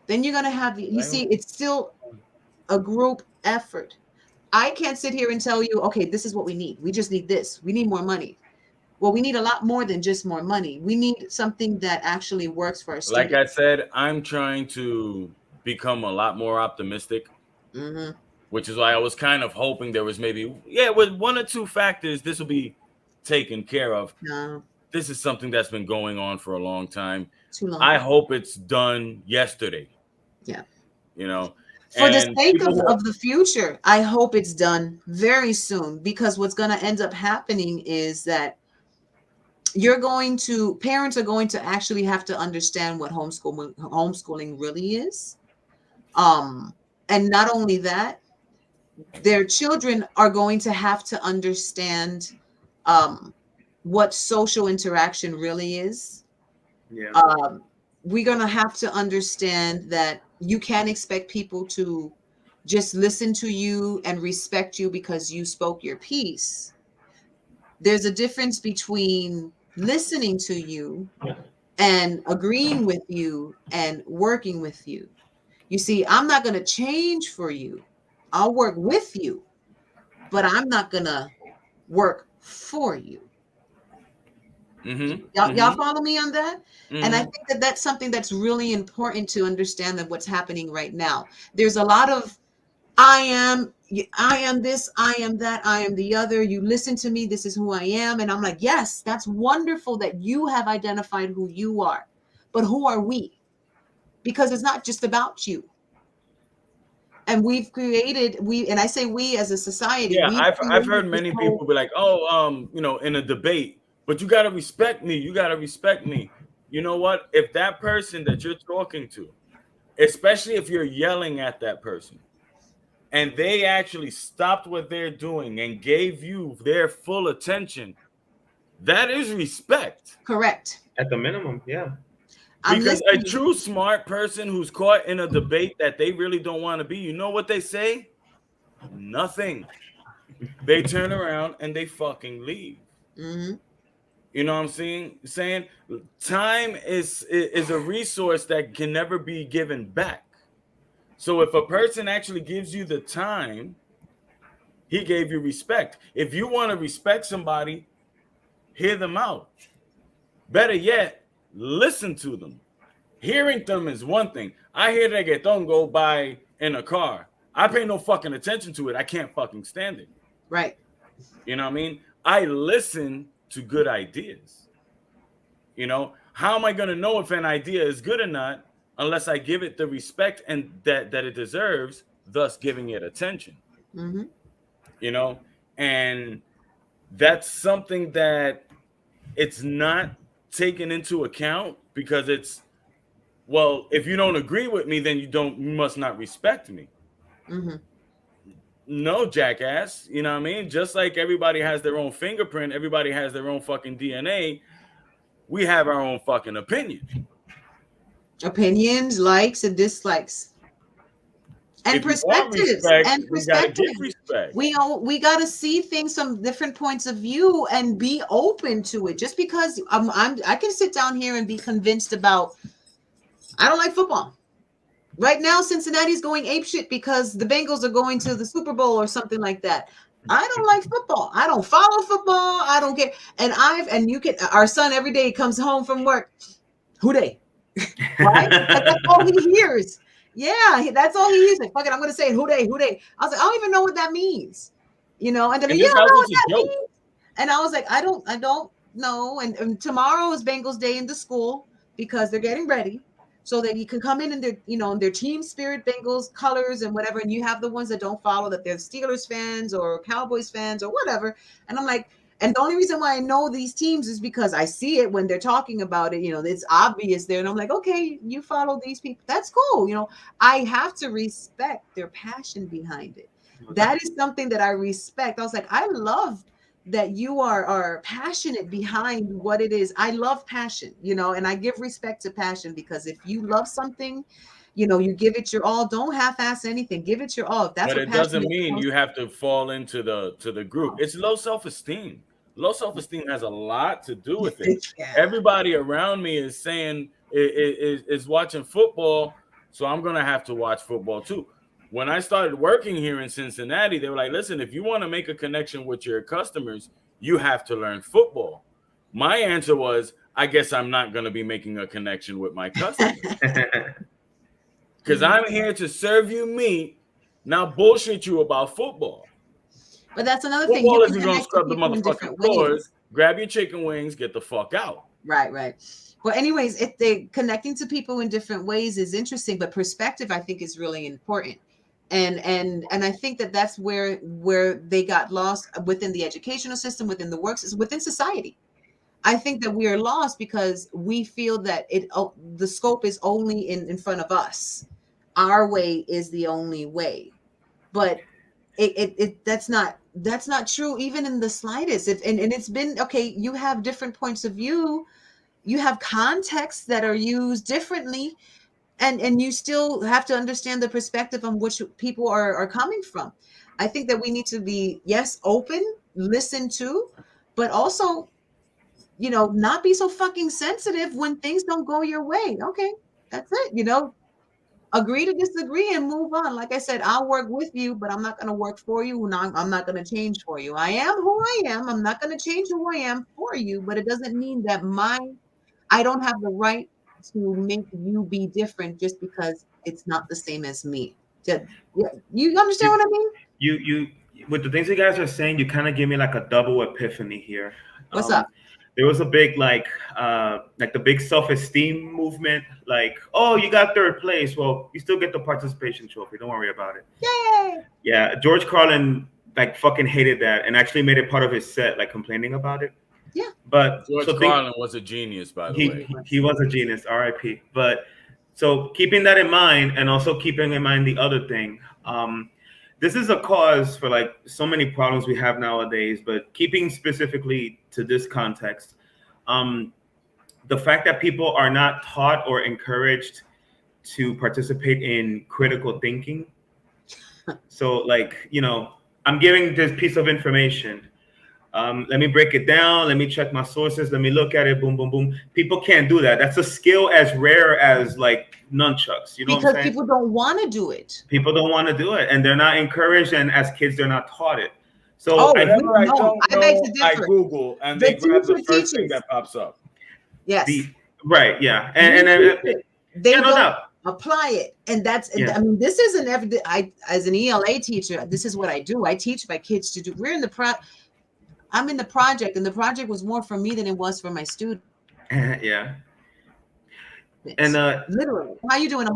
Then you're going to have, you see, it's still a group effort. I can't sit here and tell you, okay, this is what we need. We just need this. We need more money. Well, we need a lot more than just more money. We need something that actually works for our Like students. I said, I'm trying to become a lot more optimistic, Mm-hmm. which is why I was kind of hoping there was maybe, with one or two factors, this will be taken care of. No, This is something that's been going on for a long time. too long. I hope it's done yesterday, Yeah. you know, For the and sake people who, of the future, I hope it's done very soon, because what's going to end up happening is that parents are going to actually have to understand what homeschooling really is. And not only that, their children are going to have to understand um, what social interaction really is. Yeah. We're going to have to understand that you can't expect people to just listen to you and respect you because you spoke your piece. There's a difference between listening to you and agreeing with you and working with you. You see, I'm not going to change for you. I'll work with you, but I'm not going to work for you. mm-hmm, Y'all mm-hmm, follow me on that? And I mm-hmm. think that that's something that's really important to understand, that what's happening right now. There's a lot of I am this, I am that, I am the other. You listen to me, this is who I am. And I'm like, yes, that's wonderful that you have identified who you are. But who are we? Because it's not just about you. And and I say we as a society, Yeah, we've I've heard created this many whole people be like, "Oh, in a debate, but you got to respect me. You got to respect me." You know what? If that person that you're talking to, especially if you're yelling at that person, and they actually stopped what they're doing and gave you their full attention, that is respect. correct. At the minimum, yeah. I'm Because a listening. true smart person who's caught in a debate that they really don't want to be, you know what they say? Nothing. They turn around and they fucking leave. Hmm. You know what I'm saying? Time is a resource that can never be given back. So if a person actually gives you the time, he gave you respect. If you want to respect somebody, hear them out. Better yet, listen to them. Hearing them is one thing. I hear reggaeton go by in a car. I pay no fucking attention to it. I can't fucking stand it. Right. You know what I mean? I listen to good ideas. How am I going to know if an idea is good or not unless I give it the respect and that it deserves, thus giving it attention? Hmm. You know, and that's something that it's not taken into account because if you don't agree with me, then you must not respect me. Hmm. No, jackass. You know what I mean? Just like everybody has their own fingerprint, everybody has their own fucking DNA. We have our own fucking opinion. Opinions, likes, and dislikes. And If you want perspectives. respect, And we gotta give perspectives. respect. We got to see things from different points of view and be open to it. Just because I can sit down here and be convinced about, I don't like football. Right now, Cincinnati's going apeshit because the Bengals are going to the Super Bowl or something like that. I don't like football. I don't follow football. I don't care. And you can, our son every day comes home from work. Who they? Right? Because that's all he hears. Yeah, that's all he hears. Like, fuck it, I'm going to say who they, who they. I was like, I don't even know what that means. And they're In like, yeah, this I house, know what it's a that joke. means. And I was like, I don't know. And tomorrow is Bengals Day in the school because they're getting ready so that you can come in their, in their team spirit, Bengals colors and whatever. And you have the ones that don't follow, that they're Steelers fans or Cowboys fans or whatever. And I'm like, and the only reason why I know these teams is because I see it when they're talking about it. It's obvious there. And I'm like, okay, you follow these people. That's cool. I have to respect their passion behind it. That is something that I respect. I was like, I love that you are passionate behind what it is. I love passion, and I give respect to passion, because if you love something, you give it your all. Don't half-ass anything. Give it your all. If that's But what it passion doesn't is. mean you have to fall into the group. It's low self-esteem. Low self-esteem has a lot to do with it. Yeah. Everybody around me is saying is watching football, so I'm gonna have to watch football too. when I started working here in Cincinnati, they were like, listen, if you want to make a connection with your customers, you have to learn football. My answer was, I guess I'm not going to be making a connection with my customers. Because I'm here to serve you meat, not bullshit you about football. But that's another thing. Football You isn't can going to connect to scrub the people in motherfucking different floors. ways. Grab your chicken wings, get the fuck out. Right. Well, anyways, if they connecting to people in different ways is interesting, but perspective, I think, is really important. And I think that that's where they got lost within the educational system, within the works, within society. I think that we are lost because we feel that the scope is only in front of us. Our way is the only way, but that's not true even in the slightest. And it's been okay. You have different points of view. You have contexts that are used differently, and you still have to understand the perspective on which people are coming from. I think that we need to be, yes, open, listen to, but also, not be so fucking sensitive when things don't go your way. Okay, that's it. Agree to disagree and move on. Like I said, I'll work with you, but I'm not going to work for you. And I'm not going to change for you. I am who I am. I'm not going to change who I am for you, but it doesn't mean that I don't have the right to make you be different just because it's not the same as me. You understand what I mean? You with the things you guys are saying, you kind of give me like a double epiphany here. What's up? There was a big like the big self-esteem movement, like, oh, you got third place, well, you still get the participation trophy, don't worry about it. Yay! Yeah, George Carlin like fucking hated that and actually made it part of his set, like complaining about it. Yeah. But George Carlin was a genius, by the way. He was a genius, RIP. But so keeping that in mind, and also keeping in mind the other thing, this is a cause for like so many problems we have nowadays, but keeping specifically to this context, the fact that people are not taught or encouraged to participate in critical thinking. So like, I'm giving this piece of information. Let me break it down. Let me check my sources. Let me look at it. Boom, boom, boom. People can't do that. That's a skill as rare as like nunchucks. You know what I'm saying? Because people don't want to do it. People don't want to do it, and they're not encouraged. And as kids, they're not taught it. So I don't know, I Google, and they grab the first thing that pops up. Yes. Right. Yeah. And they don't apply it, and that's. Yeah. I mean, this isn't evident. As an ELA teacher, this is what I do. I teach my kids to do. I'm in the project, and the project was more for me than it was for my students. Yeah. And literally, how you doing?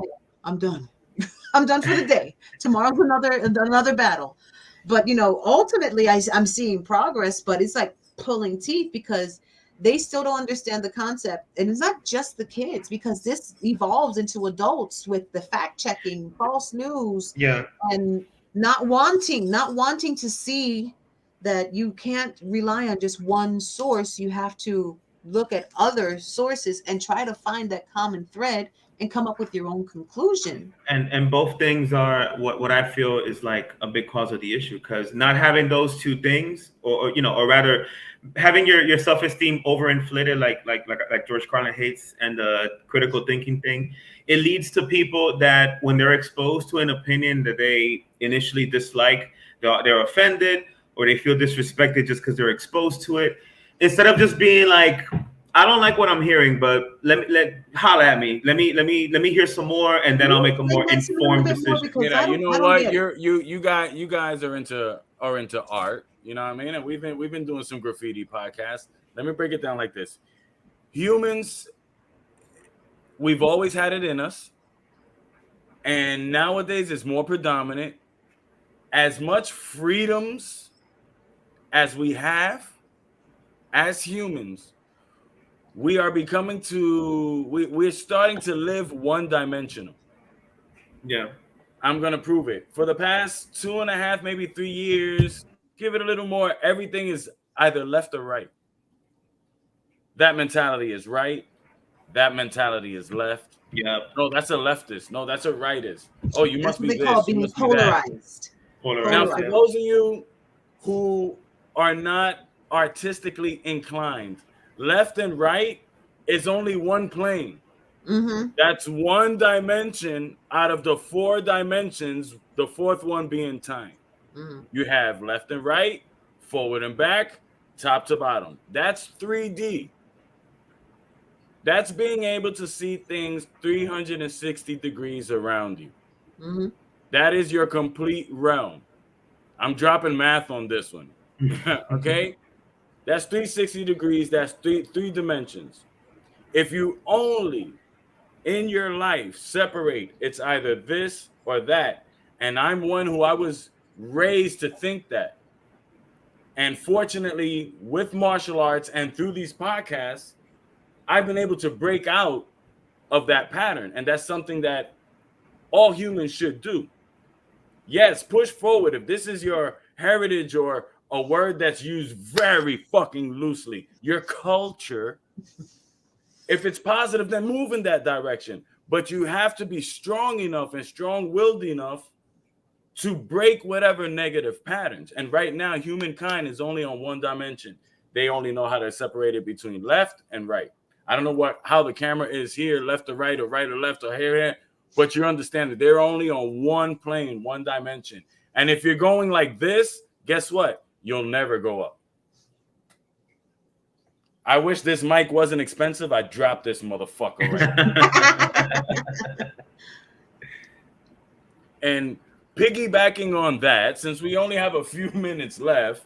I'm done. I'm done for the day. Tomorrow's another battle. But ultimately, I'm seeing progress, but it's like pulling teeth because they still don't understand the concept. And it's not just the kids, because this evolves into adults with the fact checking, false news, and not wanting to see that you can't rely on just one source. You have to look at other sources and try to find that common thread and come up with your own conclusion. And both things are what I feel is like a big cause of the issue, because not having those two things, or rather having your self-esteem overinflated, like George Carlin hates, and the critical thinking thing, it leads to people that when they're exposed to an opinion that they initially dislike, they're offended, or they feel disrespected just because they're exposed to it. Instead of just being like, I don't like what I'm hearing, but let holler at me. Let me hear some more, and then I'll make a more informed decision. You know what? You guys are into art. You know what I mean? And we've been doing some graffiti podcasts. Let me break it down like this. Humans, we've always had it in us, and nowadays it's more predominant. As much freedoms as we have as humans, we are we're starting to live one-dimensional. Yeah. I'm going to prove it. For the past 2.5, maybe 3 years, give it a little more, everything is either left or right. That mentality is right. That mentality is left. Yeah. No, that's a leftist. No, that's a rightist. Oh, you must be this. Call being polarized. Now, for those of you who are not artistically inclined, left and right is only one plane. Mm-hmm. That's one dimension out of the 4 dimensions The fourth one being time. Mm-hmm. You have left and right, forward and back, top to bottom. That's 3D. That's being able to see things 360 degrees around you. Mm-hmm. That is your complete realm. I'm dropping math on this one. Okay? That's 360 degrees. That's three dimensions. If you only in your life separate, it's either this or that. And I'm one who I was raised to think that. And fortunately, with martial arts and through these podcasts, I've been able to break out of that pattern. And that's something that all humans should do. Yes, push forward. If this is your heritage or a word that's used very fucking loosely, your culture, if it's positive, then move in that direction. But you have to be strong enough and strong-willed enough to break whatever negative patterns. And right now, humankind is only on one dimension. They only know how to separate it between left and right. I don't know how the camera is here, left or right or left or here, but you understand that they're only on one plane, one dimension. And if you're going like this, guess what? You'll never go up. I wish this mic wasn't expensive. I'd drop this motherfucker right. And piggybacking on that, since we only have a few minutes left,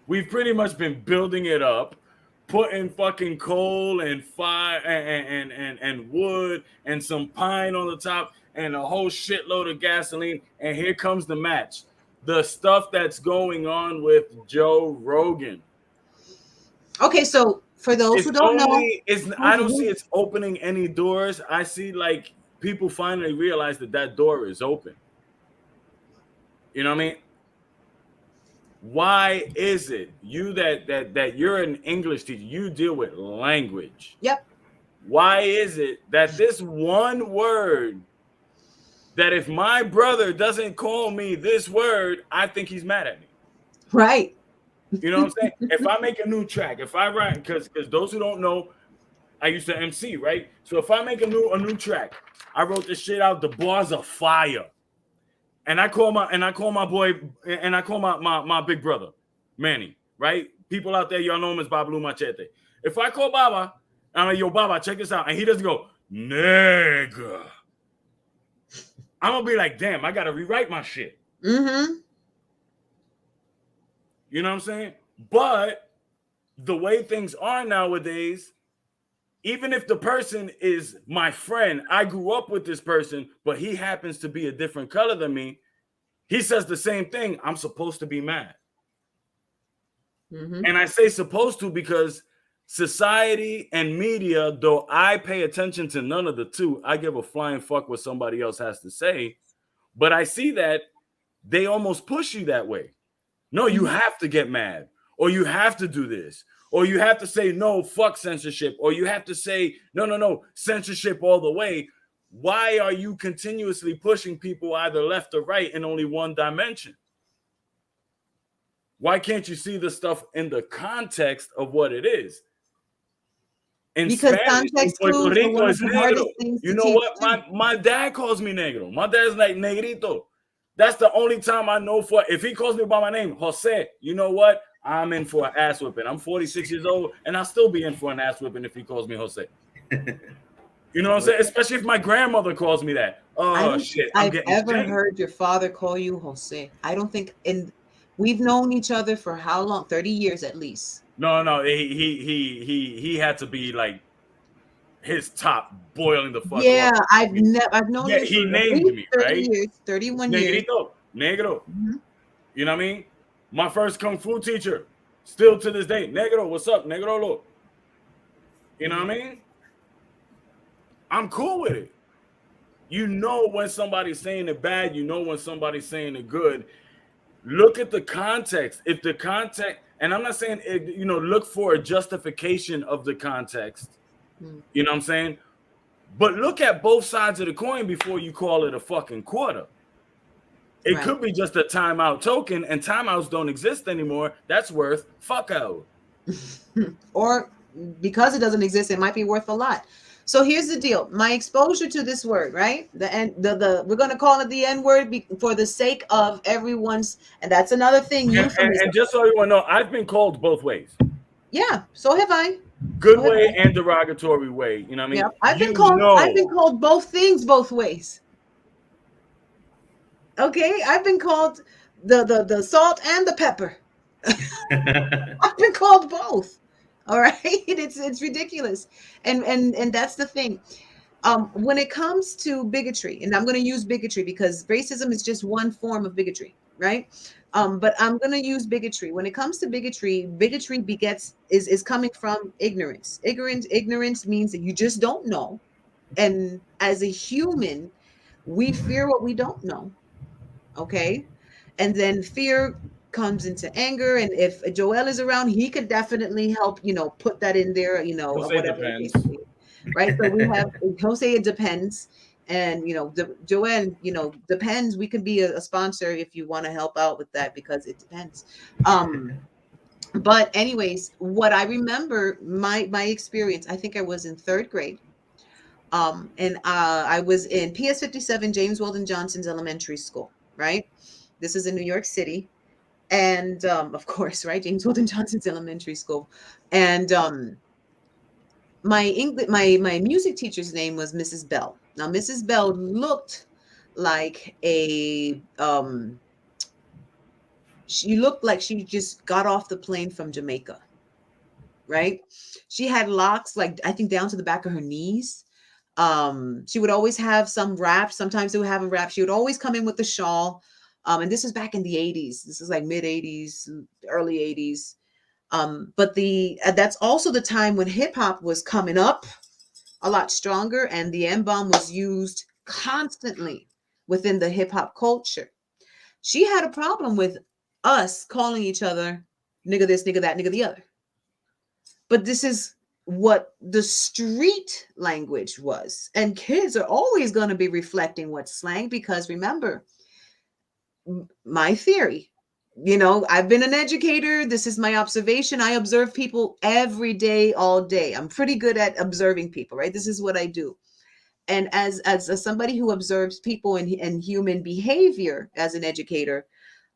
we've pretty much been building it up, putting fucking coal and fire and wood and some pine on the top and a whole shitload of gasoline. And here comes the match. The stuff that's going on with Joe Rogan. Okay, so for those who don't know, I don't see it's opening any doors. I see like people finally realize that door is open. You know what I mean? Why is it you that you're an English teacher, you deal with language? Yep. Why is it that this one word, that if my brother doesn't call me this word, I think he's mad at me? Right. You know what I'm saying? If I make a new track, if I write, because those who don't know, I used to MC, right? So if I make a new track, I wrote this shit out, the bars are fire. And I call my boy, and I call my big brother, Manny, right? People out there, y'all know him as Babalu Machete. If I call Baba, I'm like, yo, Baba, check this out. And he doesn't go, nigga. I'm going to be like, damn, I got to rewrite my shit. Mm-hmm. You know what I'm saying? But the way things are nowadays, even if the person is my friend, I grew up with this person, but he happens to be a different color than me, he says the same thing. I'm supposed to be mad. Mm-hmm. And I say supposed to because society and media, though I pay attention to none of the two, I give a flying fuck what somebody else has to say. But I see that they almost push you that way. No, you have to get mad, or you have to do this, or you have to say, no, fuck censorship, or you have to say, no, censorship all the way. Why are you continuously pushing people either left or right in only one dimension? Why can't you see the stuff in the context of what it is? In Because Spanish, context Puerto clues are Rico one of is the negro. hardest things You to know teach what? My dad calls me negro. My dad's like negrito. That's the only time I know for. If he calls me by my name, Jose, you know what? I'm in for an ass whipping. I'm 46 years old, and I'll still be in for an ass whipping if he calls me Jose. You know what I'm saying? Especially if my grandmother calls me that. Oh, shit. I've ever heard your father call you Jose. I don't think, and we've known each other for how long? 30 years at least. No. He had to be like his top boiling the fuck Yeah, off. I've known you he for named me, 30 right? years, 31 years. Negro. Mm-hmm. You know what I mean? My first kung fu teacher, still to this day, negro, what's up, negro lo? You know what I mean? I'm cool with it. You know when somebody's saying it bad, you know when somebody's saying it good. Look at the context. If the context, and I'm not saying, look for a justification of the context. You know what I'm saying? But look at both sides of the coin before you call it a fucking quarter. It could be just a timeout token, and timeouts don't exist anymore. That's worth fuck out. Or because it doesn't exist, it might be worth a lot. So here's the deal. My exposure to this word, right? The we're gonna call it the N word for the sake of everyone's, and that's another thing. And Euphemism. just so everyone know, I've been called both ways. Yeah. So have I. Good So have way I. and derogatory way. You know what I Yeah. mean? You I've know. been called both things both ways. Okay. I've been called the salt and the pepper. I've been called both. All right. It's ridiculous. And that's the thing. When it comes to bigotry, and I'm going to use bigotry because racism is just one form of bigotry, right? But I'm going to use bigotry. When it comes to bigotry, bigotry begets is coming from ignorance. Ignorance means that you just don't know. And as a human, we fear what we don't know. Okay. And then fear comes into anger. And if Joel is around, he could definitely help, put that in there, He'll or say whatever the depends. case may be. Right. So we have Jose, it depends. And, Joanne, depends. We could be a sponsor if you want to help out with that because it depends. But anyways, what I remember, my experience, I think I was in third grade. And I was in PS 57 James Weldon Johnson's elementary school, right? This is in New York City. And of course, right, James Weldon Johnson's elementary school. And my English, my music teacher's name was Mrs. Bell. Now, Mrs. Bell looked like she looked like she just got off the plane from Jamaica, right? She had locks, like I think down to the back of her knees. She would always have some wrap. Sometimes they would have a wrap. She would always come in with the shawl. And this was back in the 80s. This is like mid 80s, early 80s. But that's also the time when hip hop was coming up a lot stronger, and the M bomb was used constantly within the hip hop culture. She had a problem with us calling each other nigga this, nigga that, nigga the other. But this is what the street language was. And kids are always going to be reflecting what's slang because remember, my theory, I've been an educator. This is my observation. I observe people every day, all day. I'm pretty good at observing people, right? This is what I do. And as somebody who observes people and human behavior as an educator,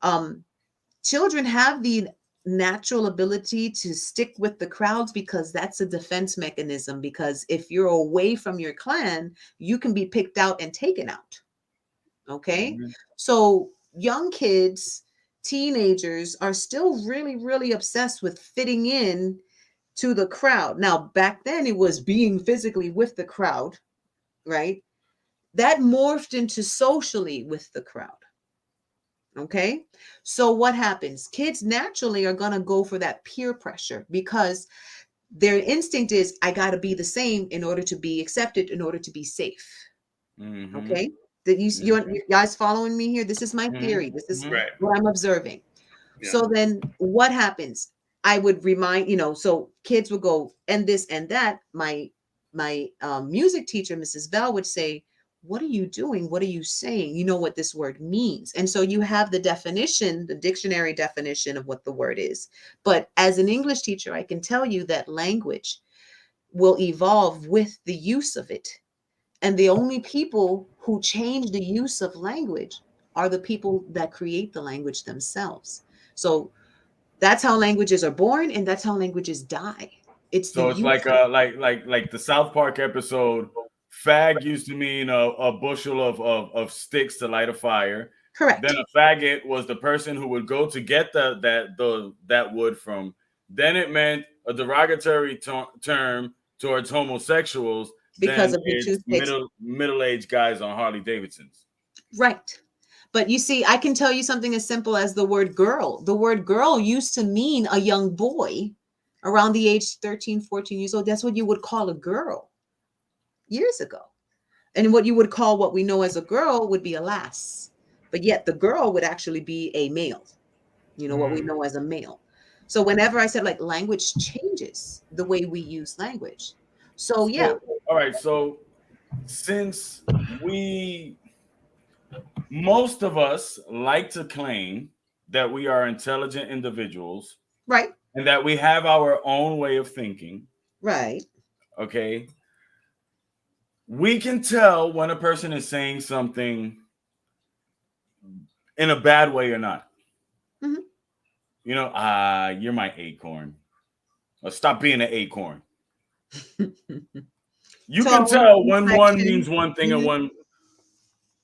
um, children have the natural ability to stick with the crowds because that's a defense mechanism. Because if you're away from your clan, you can be picked out and taken out. Okay. Mm-hmm. So young kids, teenagers are still really, really obsessed with fitting in to the crowd. Now, back then it was being physically with the crowd, right? That morphed into socially with the crowd. Okay. So what happens? Kids naturally are going to go for that peer pressure because their instinct is, I got to be the same in order to be accepted, in order to be safe. Mm-hmm. Okay. That you guys following me here? This is my theory. This is Mm-hmm. Right. what I'm observing. Yeah. So then what happens? I would remind, so kids would go and this and that. My music teacher, Mrs. Bell, would say, what are you doing? What are you saying? You know what this word means. And so you have the definition, the dictionary definition of what the word is. But as an English teacher, I can tell you that language will evolve with the use of it. And the only people who change the use of language are the people that create the language themselves. So that's how languages are born and that's how languages die. It's the So it's use like of it. like the South Park episode. Fag used to mean a bushel of sticks to light a fire. Then Correct. a faggot was the person who would go to get that wood from. Then it meant a derogatory term towards homosexuals. Because Then of the two it's sticks. middle-aged guys on Harley Davidsons. Right. But you see, I can tell you something as simple as the word girl. The word girl used to mean a young boy around the age 13, 14 years old. That's what you would call a girl years ago. And what you would call what we know as a girl would be a lass. But yet the girl would actually be a male, what we know as a male. So whenever I said like language changes the way we use language. So yeah, So all right, so since we most of us like to claim that we are intelligent individuals right, and that we have our own way of thinking. right. Okay. we can tell when a person is saying something in a bad way or not. Mhm. You know, you're my acorn. Or stop being an acorn. You can Tone, tell when one inflection. means one thing and Mhm. one.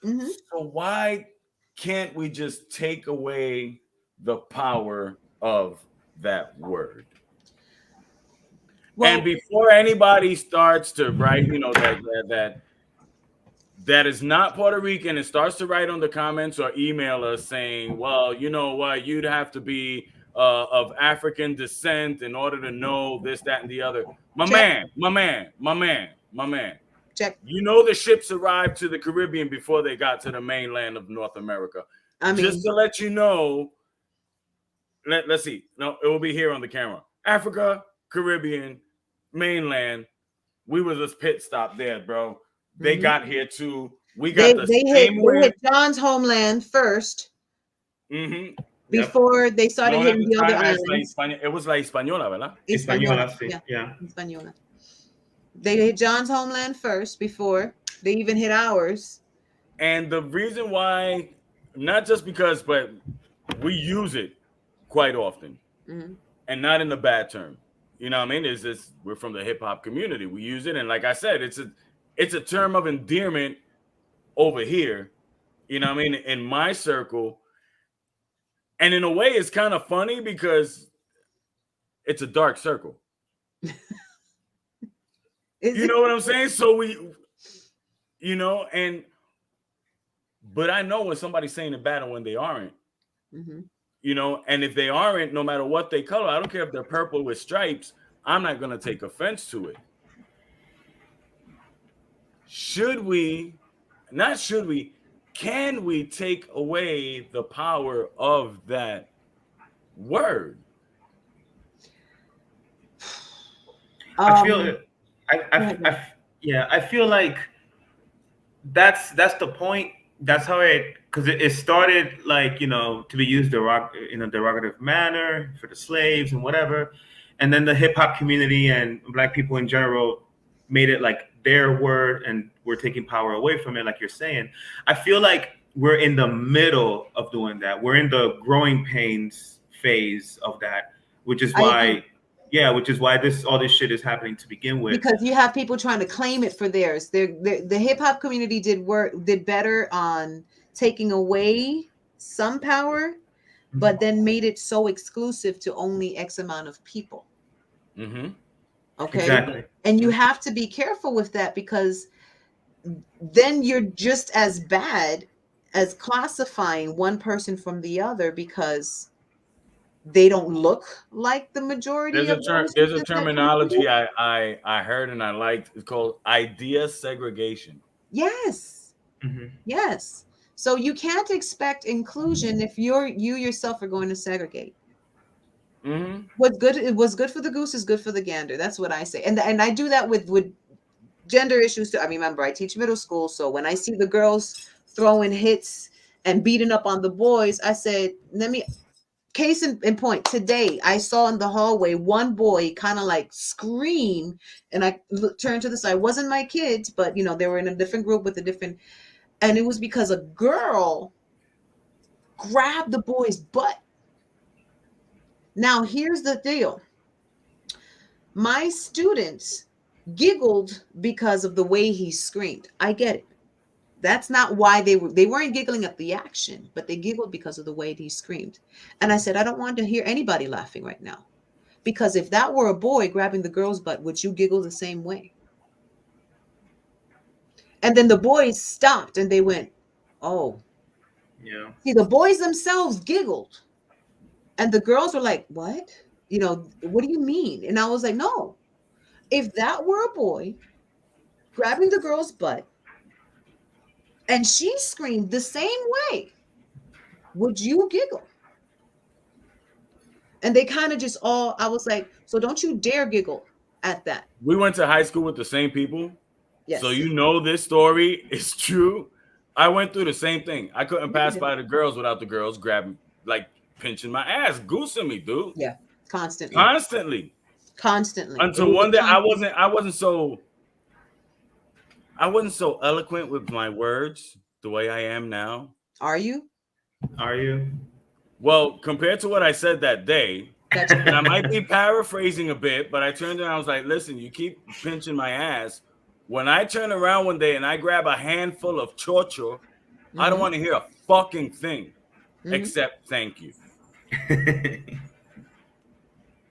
Mhm. So why can't we just take away the power of that word? And Well, before anybody starts to write, you know, that is not Puerto Rican and starts to write on the comments or email us saying, well, you know what, you'd have to be of African descent in order to know this, that, and the other. My check, man, my man, my man, my man. check. You know the ships arrived to the Caribbean before they got to the mainland of North America. I Just mean, to let you know, let's see. No, it will be here on the camera. Africa, Caribbean, mainland. We was a pit stop there, bro. They mhm. got here too. We they got the they hit same they wind. hit John's homeland first Mm-hmm. Yep. before they started Known at hitting the the other time as La islands. España. It was La Española, ¿verdad? Hispaniola, Española, sí. yeah, Yeah. Hispaniola. They hit John's homeland first before they even hit ours. And the reason why, not just because, but we use it quite often, Mhm. and not in a bad term. You know what I mean? Is this we're from the hip hop community? We use it, and like I said, it's a term of endearment over here. You know what I mean? In my circle, and in a way, it's kind of funny because it's a dark circle. Is You it? know what I'm saying? So you know, and but I know when somebody's saying it bad and when they aren't. Mhm. You know, and if they aren't, no matter what they color, I don't care if they're purple with stripes, I'm not going to take offense to it. Should we, not should we, can we take away the power of that word? I feel Um, it. Yeah, I feel like that's the point. That's how it, because it started like, to be used in a derogative manner for the slaves and whatever, and then the hip hop community and black people in general made it like their word, and we're taking power away from it, like you're saying. I feel like we're in the middle of doing that. We're in the growing pains phase of that, which is I agree. why, yeah, which is why all this shit is happening to begin with. Because you have people trying to claim it for theirs. The hip hop community did better on taking away some power, but then made it so exclusive to only X amount of people. Mm-hmm. Okay. Exactly. And you have to be careful with that, because then you're just as bad as classifying one person from the other because they don't look like the majority of those There's a that come terminology through. I heard and I liked. It's called idea segregation. Yes. Mhm. Yes. So you can't expect inclusion if you yourself are going to segregate. Mm-hmm. What's good for the goose is good for the gander. That's what I say. And I do that with gender issues too. I mean, remember, I teach middle school, so when I see the girls throwing hits and beating up on the boys, I said, let me case in point. Today I saw in the hallway one boy kind of like scream, and I turned to the side. It wasn't my kids, but they were in a different group with a different, and it was because a girl grabbed the boy's butt. Now here's the deal. My students giggled because of the way he screamed. I get it. That's not why they weren't giggling at the action, but they giggled because of the way he screamed. And I said, I don't want to hear anybody laughing right now. Because if that were a boy grabbing the girl's butt, would you giggle the same way? And then the boys stopped and they went, oh. Yeah. See, the boys themselves giggled. And the girls were like, what? What do you mean? And I was like, no. If that were a boy grabbing the girl's butt and she screamed the same way, would you giggle? And they kind of just I was like, so don't you dare giggle at that. We went to high school with the same people. So Yes. you know this story is true. I went through the same thing. I couldn't pass by the girls without the girls grabbing, like pinching my ass, goosing me, dude. Yeah. Constantly. Constantly. Constantly. It Until was one a day constant. I wasn't so I wasn't so eloquent with my words the way I am now. Are you? Are you? Well, compared to what I said that day, That's and I might be paraphrasing a bit, but I turned around, I was like, listen, you keep pinching my ass. When I turn around one day and I grab a handful of chocho, I don't mm-hmm, want to hear a fucking thing mm-hmm. except thank you.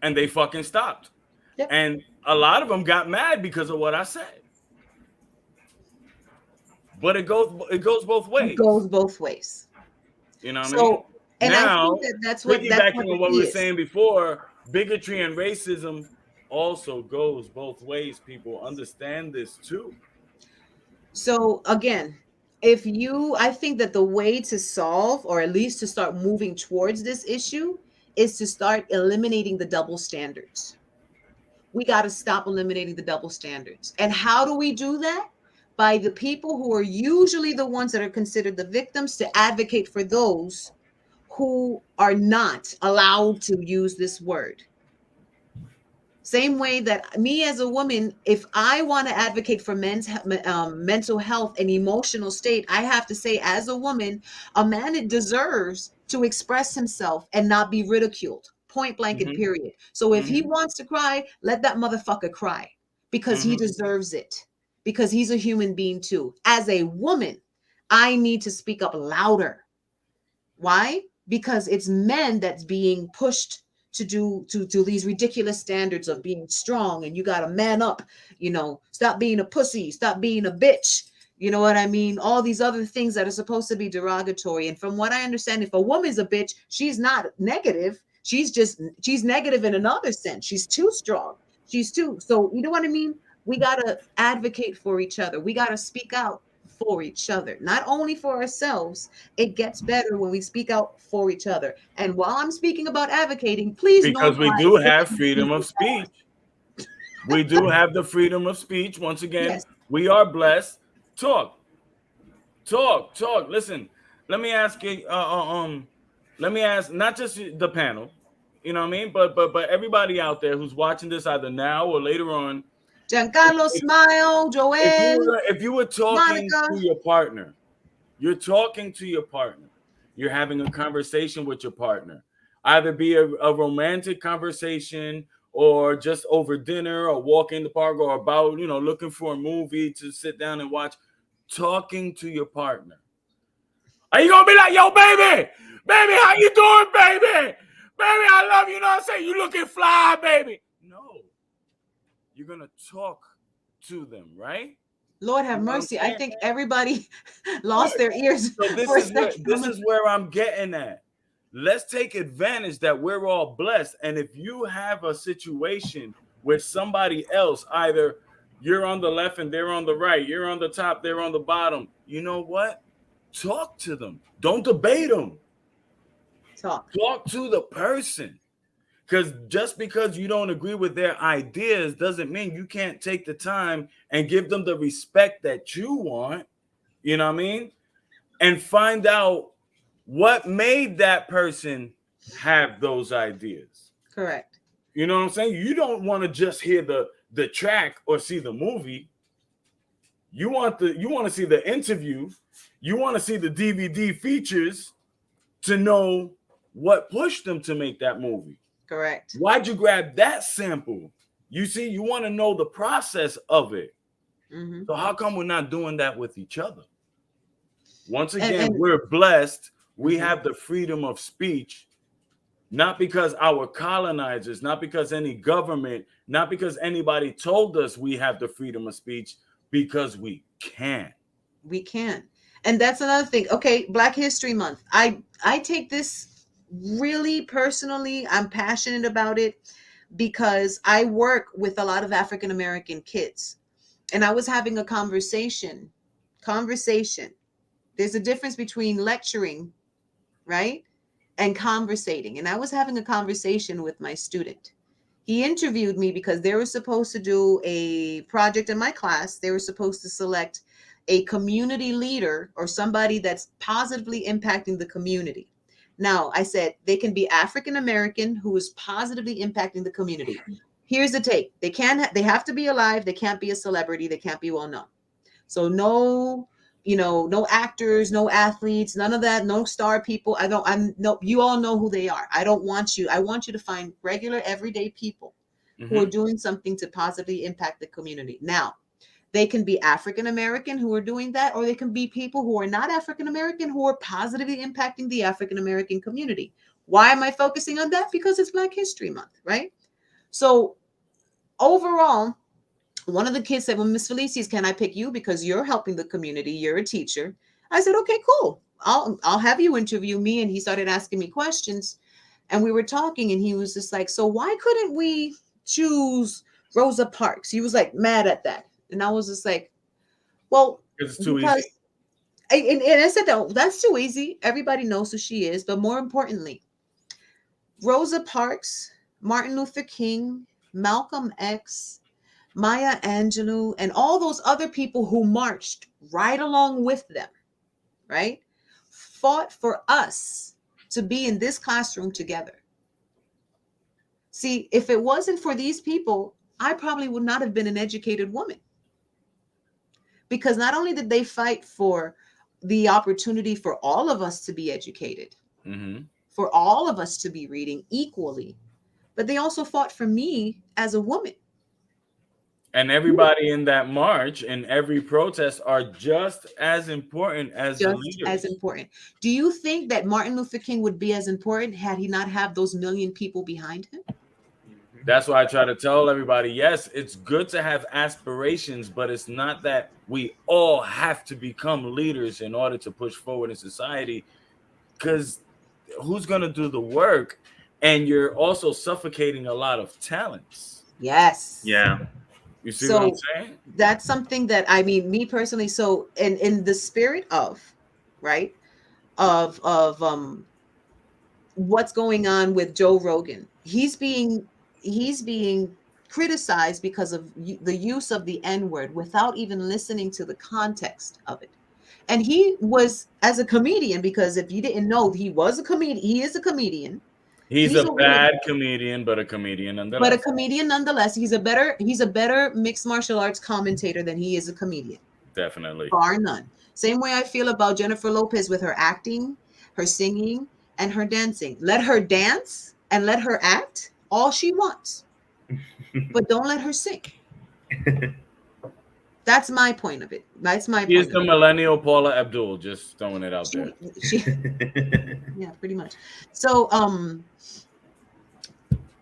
And they fucking stopped. Yep. And a lot of them got mad because of what I said. But it goes both It ways. goes both ways. You know what I mean? So, and I Now, think that that's what piggybacking on the what we key were is. saying before, bigotry and racism also goes both ways. People understand this too. So again, I think that the way to solve, or at least to start moving towards this issue, is to start eliminating the double standards. We got to stop eliminating the double standards. And how do we do that? By the people who are usually the ones that are considered the victims to advocate for those who are not allowed to use this word. Same way that me as a woman, if I want to advocate for men's mental health and emotional state, I have to say, as a woman, a man deserves to express himself and not be ridiculed, point blank and Mm-hmm. period. So if he Mm-hmm. wants to cry, let that motherfucker cry, because he Mm-hmm. deserves it, because he's a human being too. As a woman, I need to speak up louder. Why? Because it's men that's being pushed to do these ridiculous standards of being strong, and you got to man up, stop being a pussy, stop being a bitch. You know what I mean? All these other things that are supposed to be derogatory. And from what I understand, if a woman's a bitch, she's not negative. She's negative in another sense. She's too strong. She's too. So you know what I mean? We got to advocate for each other. We got to speak out for each other, not only for ourselves. It gets better when we speak out for each other. And while I'm speaking about advocating, please Because we normalize do have giving freedom of people speech. We do have the freedom of speech. Once again, yes. we are blessed. Talk, talk. Listen, let me ask you. Let me ask not just the panel. You know what I mean? But everybody out there who's watching this either now or later on. Giancarlo, If, Smile, Joel, if you were talking Monica. to your partner, you're talking to your partner, you're having a conversation with your partner, either be a romantic conversation or just over dinner or walk in the park or about looking for a movie to sit down and watch. Talking to your partner, are you gonna be like, yo, baby, how you doing, baby, I love you, know what I'm saying, you looking fly, baby? No, you're gonna talk to them, right? Lord have You know what I'm mercy. I saying? think everybody lost Right. their ears So for a second. this is where I'm getting at. Let's take advantage that we're all blessed. And if you have a situation where somebody else, either you're on the left and they're on the right, you're on the top, they're on the bottom, you know what? Talk to them. Don't debate them. Talk. Talk to the person. Because just because you don't agree with their ideas doesn't mean you can't take the time and give them the respect that you want. You know what I mean? And find out what made that person have those ideas. Correct. You know what I'm saying? You don't want to just hear the track or see the movie. You want to see the interview. You want to see the DVD features to know what pushed them to make that movie. Correct. Why'd you grab that sample? You see, you want to know the process of it. Mm-hmm. So how come we're not doing that with each other? Once again, And we're blessed. We mm-hmm. have the freedom of speech, not because our colonizers, not because any government, not because anybody told us we have the freedom of speech, because we can. We can. And that's another thing. Okay, Black History Month. I take this really personally. I'm passionate about it because I work with a lot of African American kids. And I was having a conversation. There's a difference between lecturing, right? And conversating. And I was having a conversation with my student. He interviewed me because they were supposed to do a project in my class. They were supposed to select a community leader or somebody that's positively impacting the community. Now, I said they can be African American who is positively impacting the community. Here's the take. They have to be alive. They can't be a celebrity. They can't be well known. So no, no actors, no athletes, none of that, no star people. I'm no, you all know who they are. I don't want you. I want you to find regular, everyday people who are doing something to positively impact the community. Now, they can be African American who are doing that, or they can be people who are not African American who are positively impacting the African American community. Why am I focusing on that? Because it's Black History Month, right? So overall, one of the kids said, well, Miss Felicia's, can I pick you because you're helping the community? You're a teacher. I said, okay, cool. I'll have you interview me. And he started asking me questions, and we were talking, and he was just like, so why couldn't we choose Rosa Parks? He was like mad at that. And I was just like, well, Because it's too because easy. and I said, oh, that's too easy. Everybody knows who she is. But more importantly, Rosa Parks, Martin Luther King, Malcolm X, Maya Angelou, and all those other people who marched right along with them, right, fought for us to be in this classroom together. See, if it wasn't for these people, I probably would not have been an educated woman. Because not only did they fight for the opportunity for all of us to be educated, for all of us to be reading equally, but they also fought for me as a woman. And everybody in that march and every protest are just as important as the Just as leaders. important. Do you think that Martin Luther King would be as important had he not have those million people behind him? That's why I try to tell everybody, yes, it's good to have aspirations, but it's not that we all have to become leaders in order to push forward in society, because who's going to do the work? And you're also suffocating a lot of talents. Yes. Yeah. You see what I'm saying? That's something that, I mean, me personally, so in the spirit of, right, of what's going on with Joe Rogan, he's being criticized because of the use of the N-word without even listening to the context of it. And he was, as a comedian, because if you didn't know, he was a comedian. He is a comedian. He's He's a bad comedian, but a comedian nonetheless. But a comedian nonetheless. He's a better mixed martial arts commentator than he is a comedian. Definitely. Bar none. Same way I feel about Jennifer Lopez with her acting, her singing, and her dancing. Let her dance and let her act all she wants, but don't let her sing. That's my point of it. That's my He is point the of it. millennial Paula Abdul, just throwing it out there. Yeah, pretty much. So,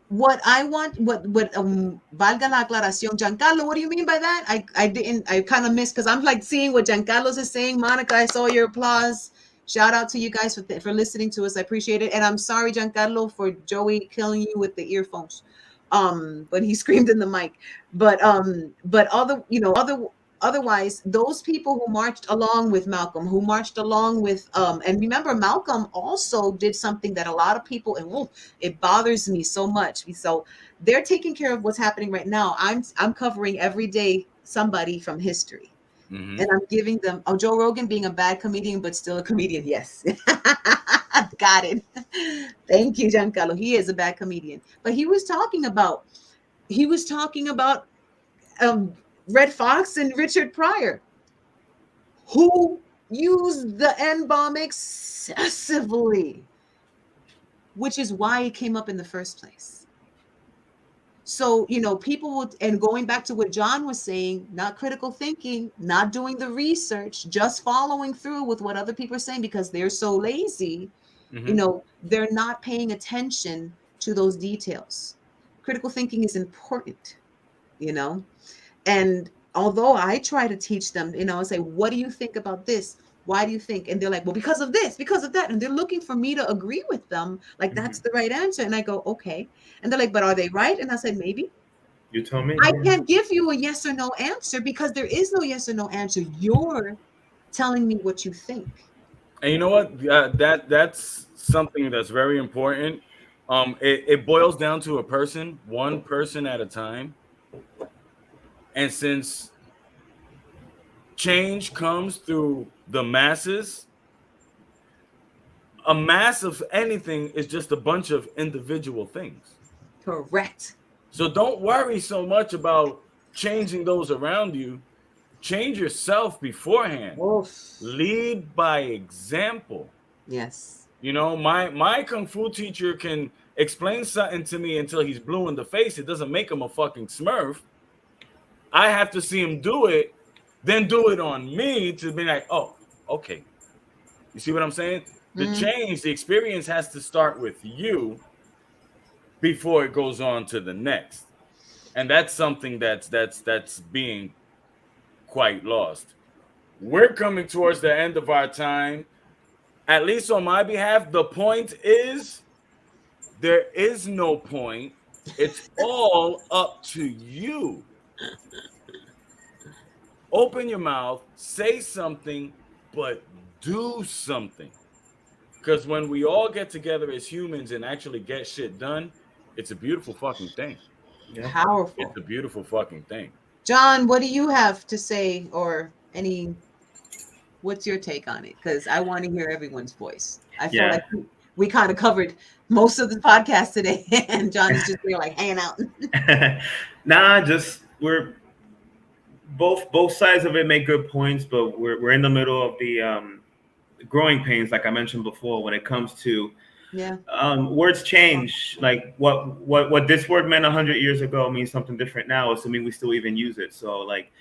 what I want, what valga la aclaración, Giancarlo, what do you mean by that? I kind of missed, because I'm like seeing what Giancarlo is saying. Monica, I saw your applause. Shout out to you guys for listening to us. I appreciate it. And I'm sorry, Giancarlo, for Joey killing you with the earphones. But he screamed in the mic. But otherwise, those people who marched along with Malcolm, who marched along with and remember, Malcolm also did something that a lot of people, and it bothers me so much. So they're taking care of what's happening right now. I'm covering every day somebody from history. And I'm giving them, Joe Rogan being a bad comedian, but still a comedian. Yes. Got it. Thank you, Giancarlo. He is a bad comedian. But he was talking about Red Fox and Richard Pryor, who used the N-bomb excessively, which is why it came up in the first place. So, people would, and going back to what John was saying, not critical thinking, not doing the research, just following through with what other people are saying because they're so lazy, they're not paying attention to those details. Critical thinking is important, and although I try to teach them, I say, what do you think about this? Why do you think? And they're like, well, because of this, because of that. And they're looking for me to agree with them. Like, that's the right answer. And I go, okay. And they're like, but are they right? And I said, maybe. You tell me. I can't give you a yes or no answer because there is no yes or no answer. You're telling me what you think. And you know what? That's something that's very important. It boils down to a person, one person at a time. And since change comes through the masses, a mass of anything is just a bunch of individual things. Correct. So don't worry so much about changing those around you. change yourself beforehand. Oof. Lead by example. Yes. You know, my kung fu teacher can explain something to me until he's blue in the face. It doesn't make him a fucking smurf. I have to see him do it, then do it on me to be like, oh, okay. You see what I'm saying? The Mm. change, the experience has to start with you before it goes on to the next. And that's something that's being quite lost. We're coming towards the end of our time. At least on my behalf, the point is there is no point. It's all up to you. Open your mouth, say something, but do something. Because when we all get together as humans and actually get shit done, it's a beautiful fucking thing. Yeah. Powerful. It's a beautiful fucking thing. John, what do you have to say, or any? What's your take on it? Because I want to hear everyone's voice. I feel Yeah. like we kind of covered most of the podcast today, and John is just there like hanging out. Nah, just we're both sides of it make good points, but we're in the middle of the growing pains, like I mentioned before, when it comes to Yeah. words change. Like what this word meant 100 years ago means something different now, assuming we still even use it. So like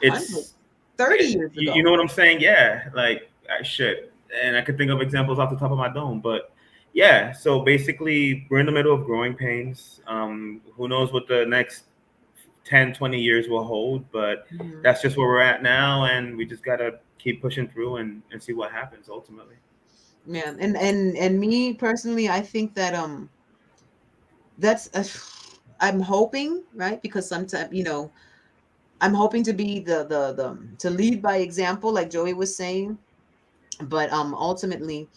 it's 30 years ago. you know what I'm saying? Yeah, like shit. And I could think of examples off the top of my dome, but yeah. So basically, we're in the middle of growing pains. Who knows what the next 10, 20 years will hold, but Mhm. that's just where we're at now, and we just gotta keep pushing through and see what happens ultimately. Yeah, and me personally, I think that that's I'm hoping, right? Because sometimes, I'm hoping to be the to lead by example, like Joey was saying. But ultimately,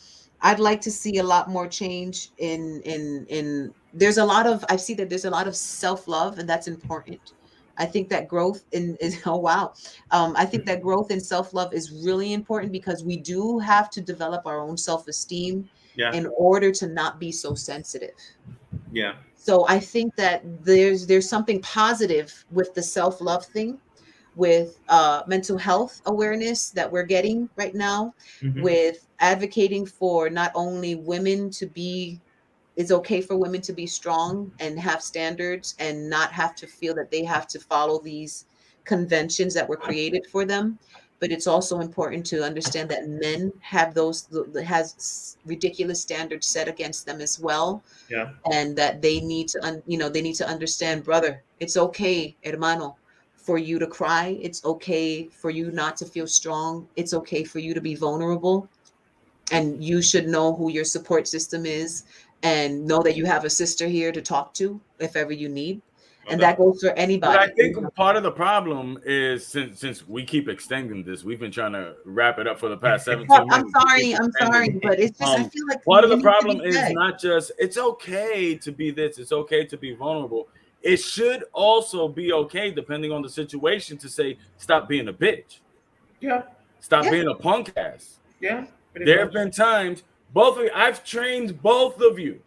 I'd like to see a lot more change in there's a lot of I see that there's a lot of self-love, and that's important. I think that growth in is oh wow. I think that growth in self-love is really important because we do have to develop our own self-esteem Yeah, in order to not be so sensitive. yeah. So I think that there's something positive with the self-love thing, with mental health awareness that we're getting right now, Hmm. with advocating for not only women to be, it's okay for women to be strong and have standards and not have to feel that they have to follow these conventions that were created for them, but it's also important to understand that men have those has ridiculous standards set against them as well, Yeah, and that they need to they need to understand, brother, it's okay, hermano, for you to cry. It's okay for you not to feel strong. It's okay for you to be vulnerable, and you should know who your support system is, and know that you have a sister here to talk to if ever you need. no And that doubt. goes for But I anybody. think part of the problem is since we keep extending this, we've been trying to wrap it up for the past Well, 17 I'm minutes. We keep sorry, extending. but it's just I Um, feel like Part of it the needs to be problem is said. not just it's okay to be this, it's okay to be vulnerable. It should also be okay, depending on the situation, to say stop being a bitch, Yeah, stop Yeah. being a punk ass. yeah, pretty There have much. been times both of you, I've trained both of you.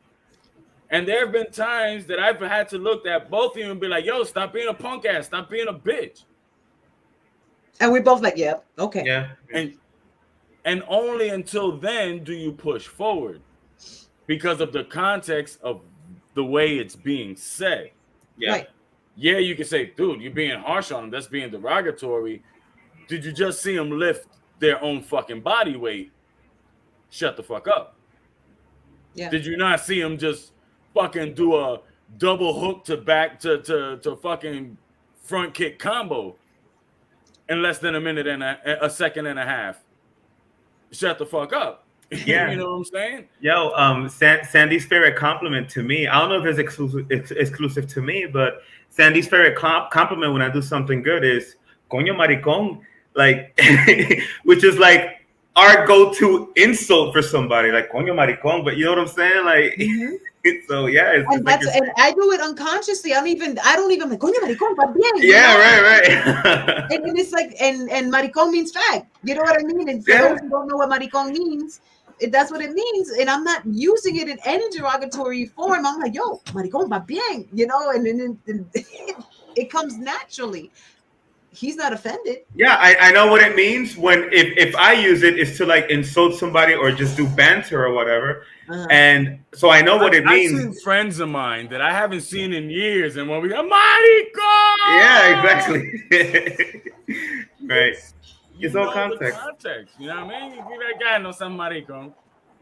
And there have been times that I've had to look at both of you and be like, yo, stop being a punk ass, stop being a bitch. And we're both like, yeah, okay. Yeah, And only until then do you push forward because of the context of the way it's being said. yeah, Right. Yeah, you can say, dude, you're being harsh on them. That's being derogatory. Did you just see them lift their own fucking body weight? Shut the fuck up. Yeah. Did you not see them just fucking do a double hook to back to fucking front kick combo in less than a minute and a second and a half? Shut the fuck up. You yeah. know what I'm saying? Yo, Sandy's favorite compliment to me. I don't know if it's exclusive to me, but Sandy's favorite compliment when I do something good is "coño maricón," like, which is like our go-to insult for somebody, like "coño maricón." But you know what I'm saying? Like, Mhm. so yeah, it's And like you're and saying. I do it unconsciously. I don't even like, coño maricón, va bien, Yeah, right. And it's like, and maricón means fag. You know what I mean? And for Yeah, those who don't know what maricón means, that's what it means. And I'm not using it in any derogatory form. I'm like, yo, maricón, va bien, and it comes naturally. he's not offended. Yeah, I know what it means when if I use it is to like insult somebody or just do banter or whatever. And so I know what it I've means. seen friends of mine that I haven't seen in years, and when we go, Marico! Yeah, exactly. Right. You It's all know the context. context. You know what I mean? You be that guy, no some maricon.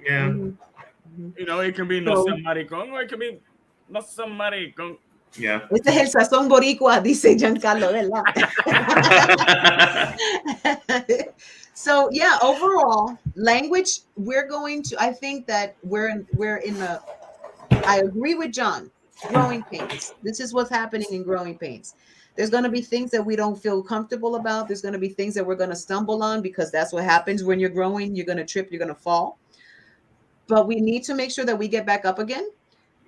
Yeah. You know, it can be no So- some maricon, or it can be no some maricon. Yeah. Este es el sazón boricua, dice Giancarlo, ¿verdad? So yeah, overall, language, I think that we're in the, I agree with John, growing pains. This is what's happening in growing pains. There's going to be things that we don't feel comfortable about. There's going to be things that we're going to stumble on, because that's what happens when you're growing. You're going to trip, you're going to fall. But we need to make sure that we get back up again.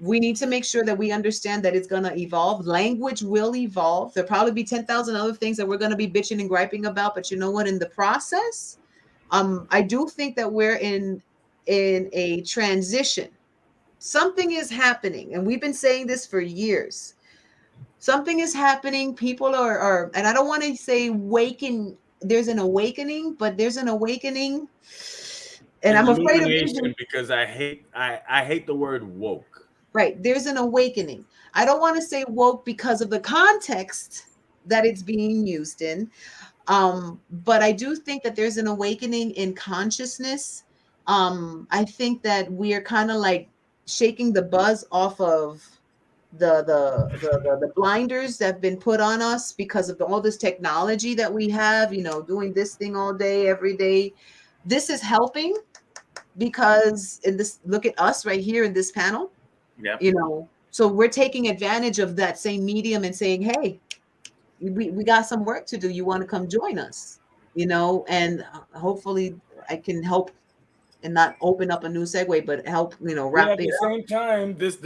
We need to make sure that we understand that it's going to evolve. Language will evolve. There'll probably be 10,000 other things that we're going to be bitching and griping about. But you know what? In the process, I do think that we're in a transition. Something is happening. And we've been saying this for years. Something is happening. People are, and I don't want to say there's an awakening, but there's an awakening. And I'm afraid of using, because I hate the word woke. right. There's an awakening. I don't want to say woke because of the context that it's being used in. But I do think that there's an awakening in consciousness. I think that we're kind of like shaking the buzz off of the blinders that have been put on us because of all this technology that we have, doing this thing all day, every day. This is helping, because look at us right here in this panel. Yeah. So we're taking advantage of that same medium and saying, hey, we got some work to do. You want to come join us, and hopefully I can help and not open up a new segue, but help, wrap at it the up. same time, this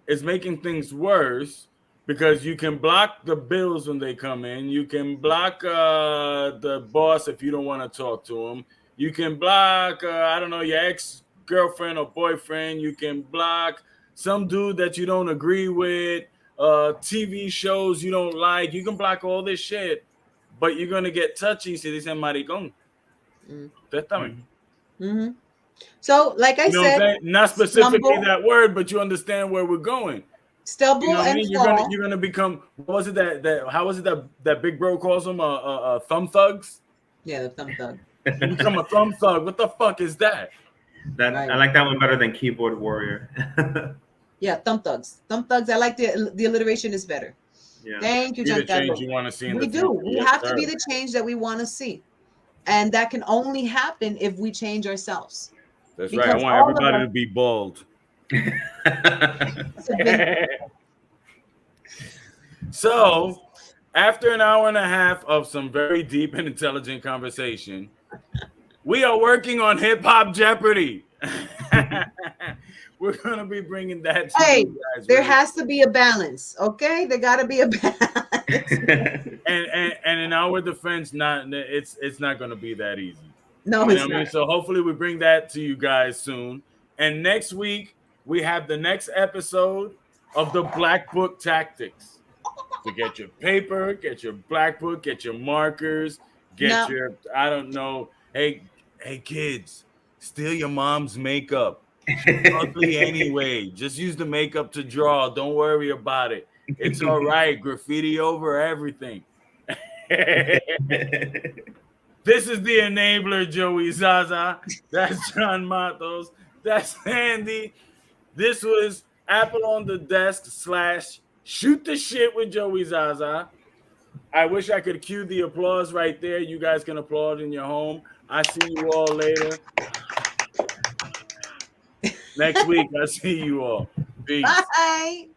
is making things worse, because you can block the bills when they come in. You can block the boss if you don't want to talk to him. You can block, I don't know, your ex-girlfriend or boyfriend. You can block some dude that you don't agree with, TV shows you don't like. You can block all this shit, but you're going to get touchy si dicen maricón. Mm-hmm. So, like I said, not specifically stumble, that word, but you understand where we're going. stumble and fall. You're gonna become. What was it that how was it that Big Bro calls them thumb thugs? Yeah, the thumb thug. You become a thumb thug. What the fuck is that? Right. I like that one better than keyboard warrior. Yeah, thumb thugs. Thumb thugs. I like the alliteration is better. Yeah. Thank you, the change you want to see in we the do. future. We have to be the change that we want to see, and that can only happen if we change ourselves. That's right. I want everybody to be bald. So, after an hour and a half of some very deep and intelligent conversation, we are working on Hip Hop Jeopardy. We're going to be bringing that to you guys. There has to be a balance, okay? There got to be a balance. and in our defense, it's not going to be that easy. No, it's not. So hopefully we bring that to you guys soon. And next week, we have the next episode of the Black Book Tactics. So get your paper, get your black book, get your markers, get your, I don't know. Hey kids, steal your mom's makeup. She's ugly anyway. Just use the makeup to draw. Don't worry about it. It's all right. Graffiti over everything. This is the enabler, Joey Zaza. That's John Matos. That's Andy. This was Apple on the Desk / Shoot the Shit with Joey Zaza. I wish I could cue the applause right there. You guys can applaud in your home. I see you all later. Next week, I see you all. Peace. Bye.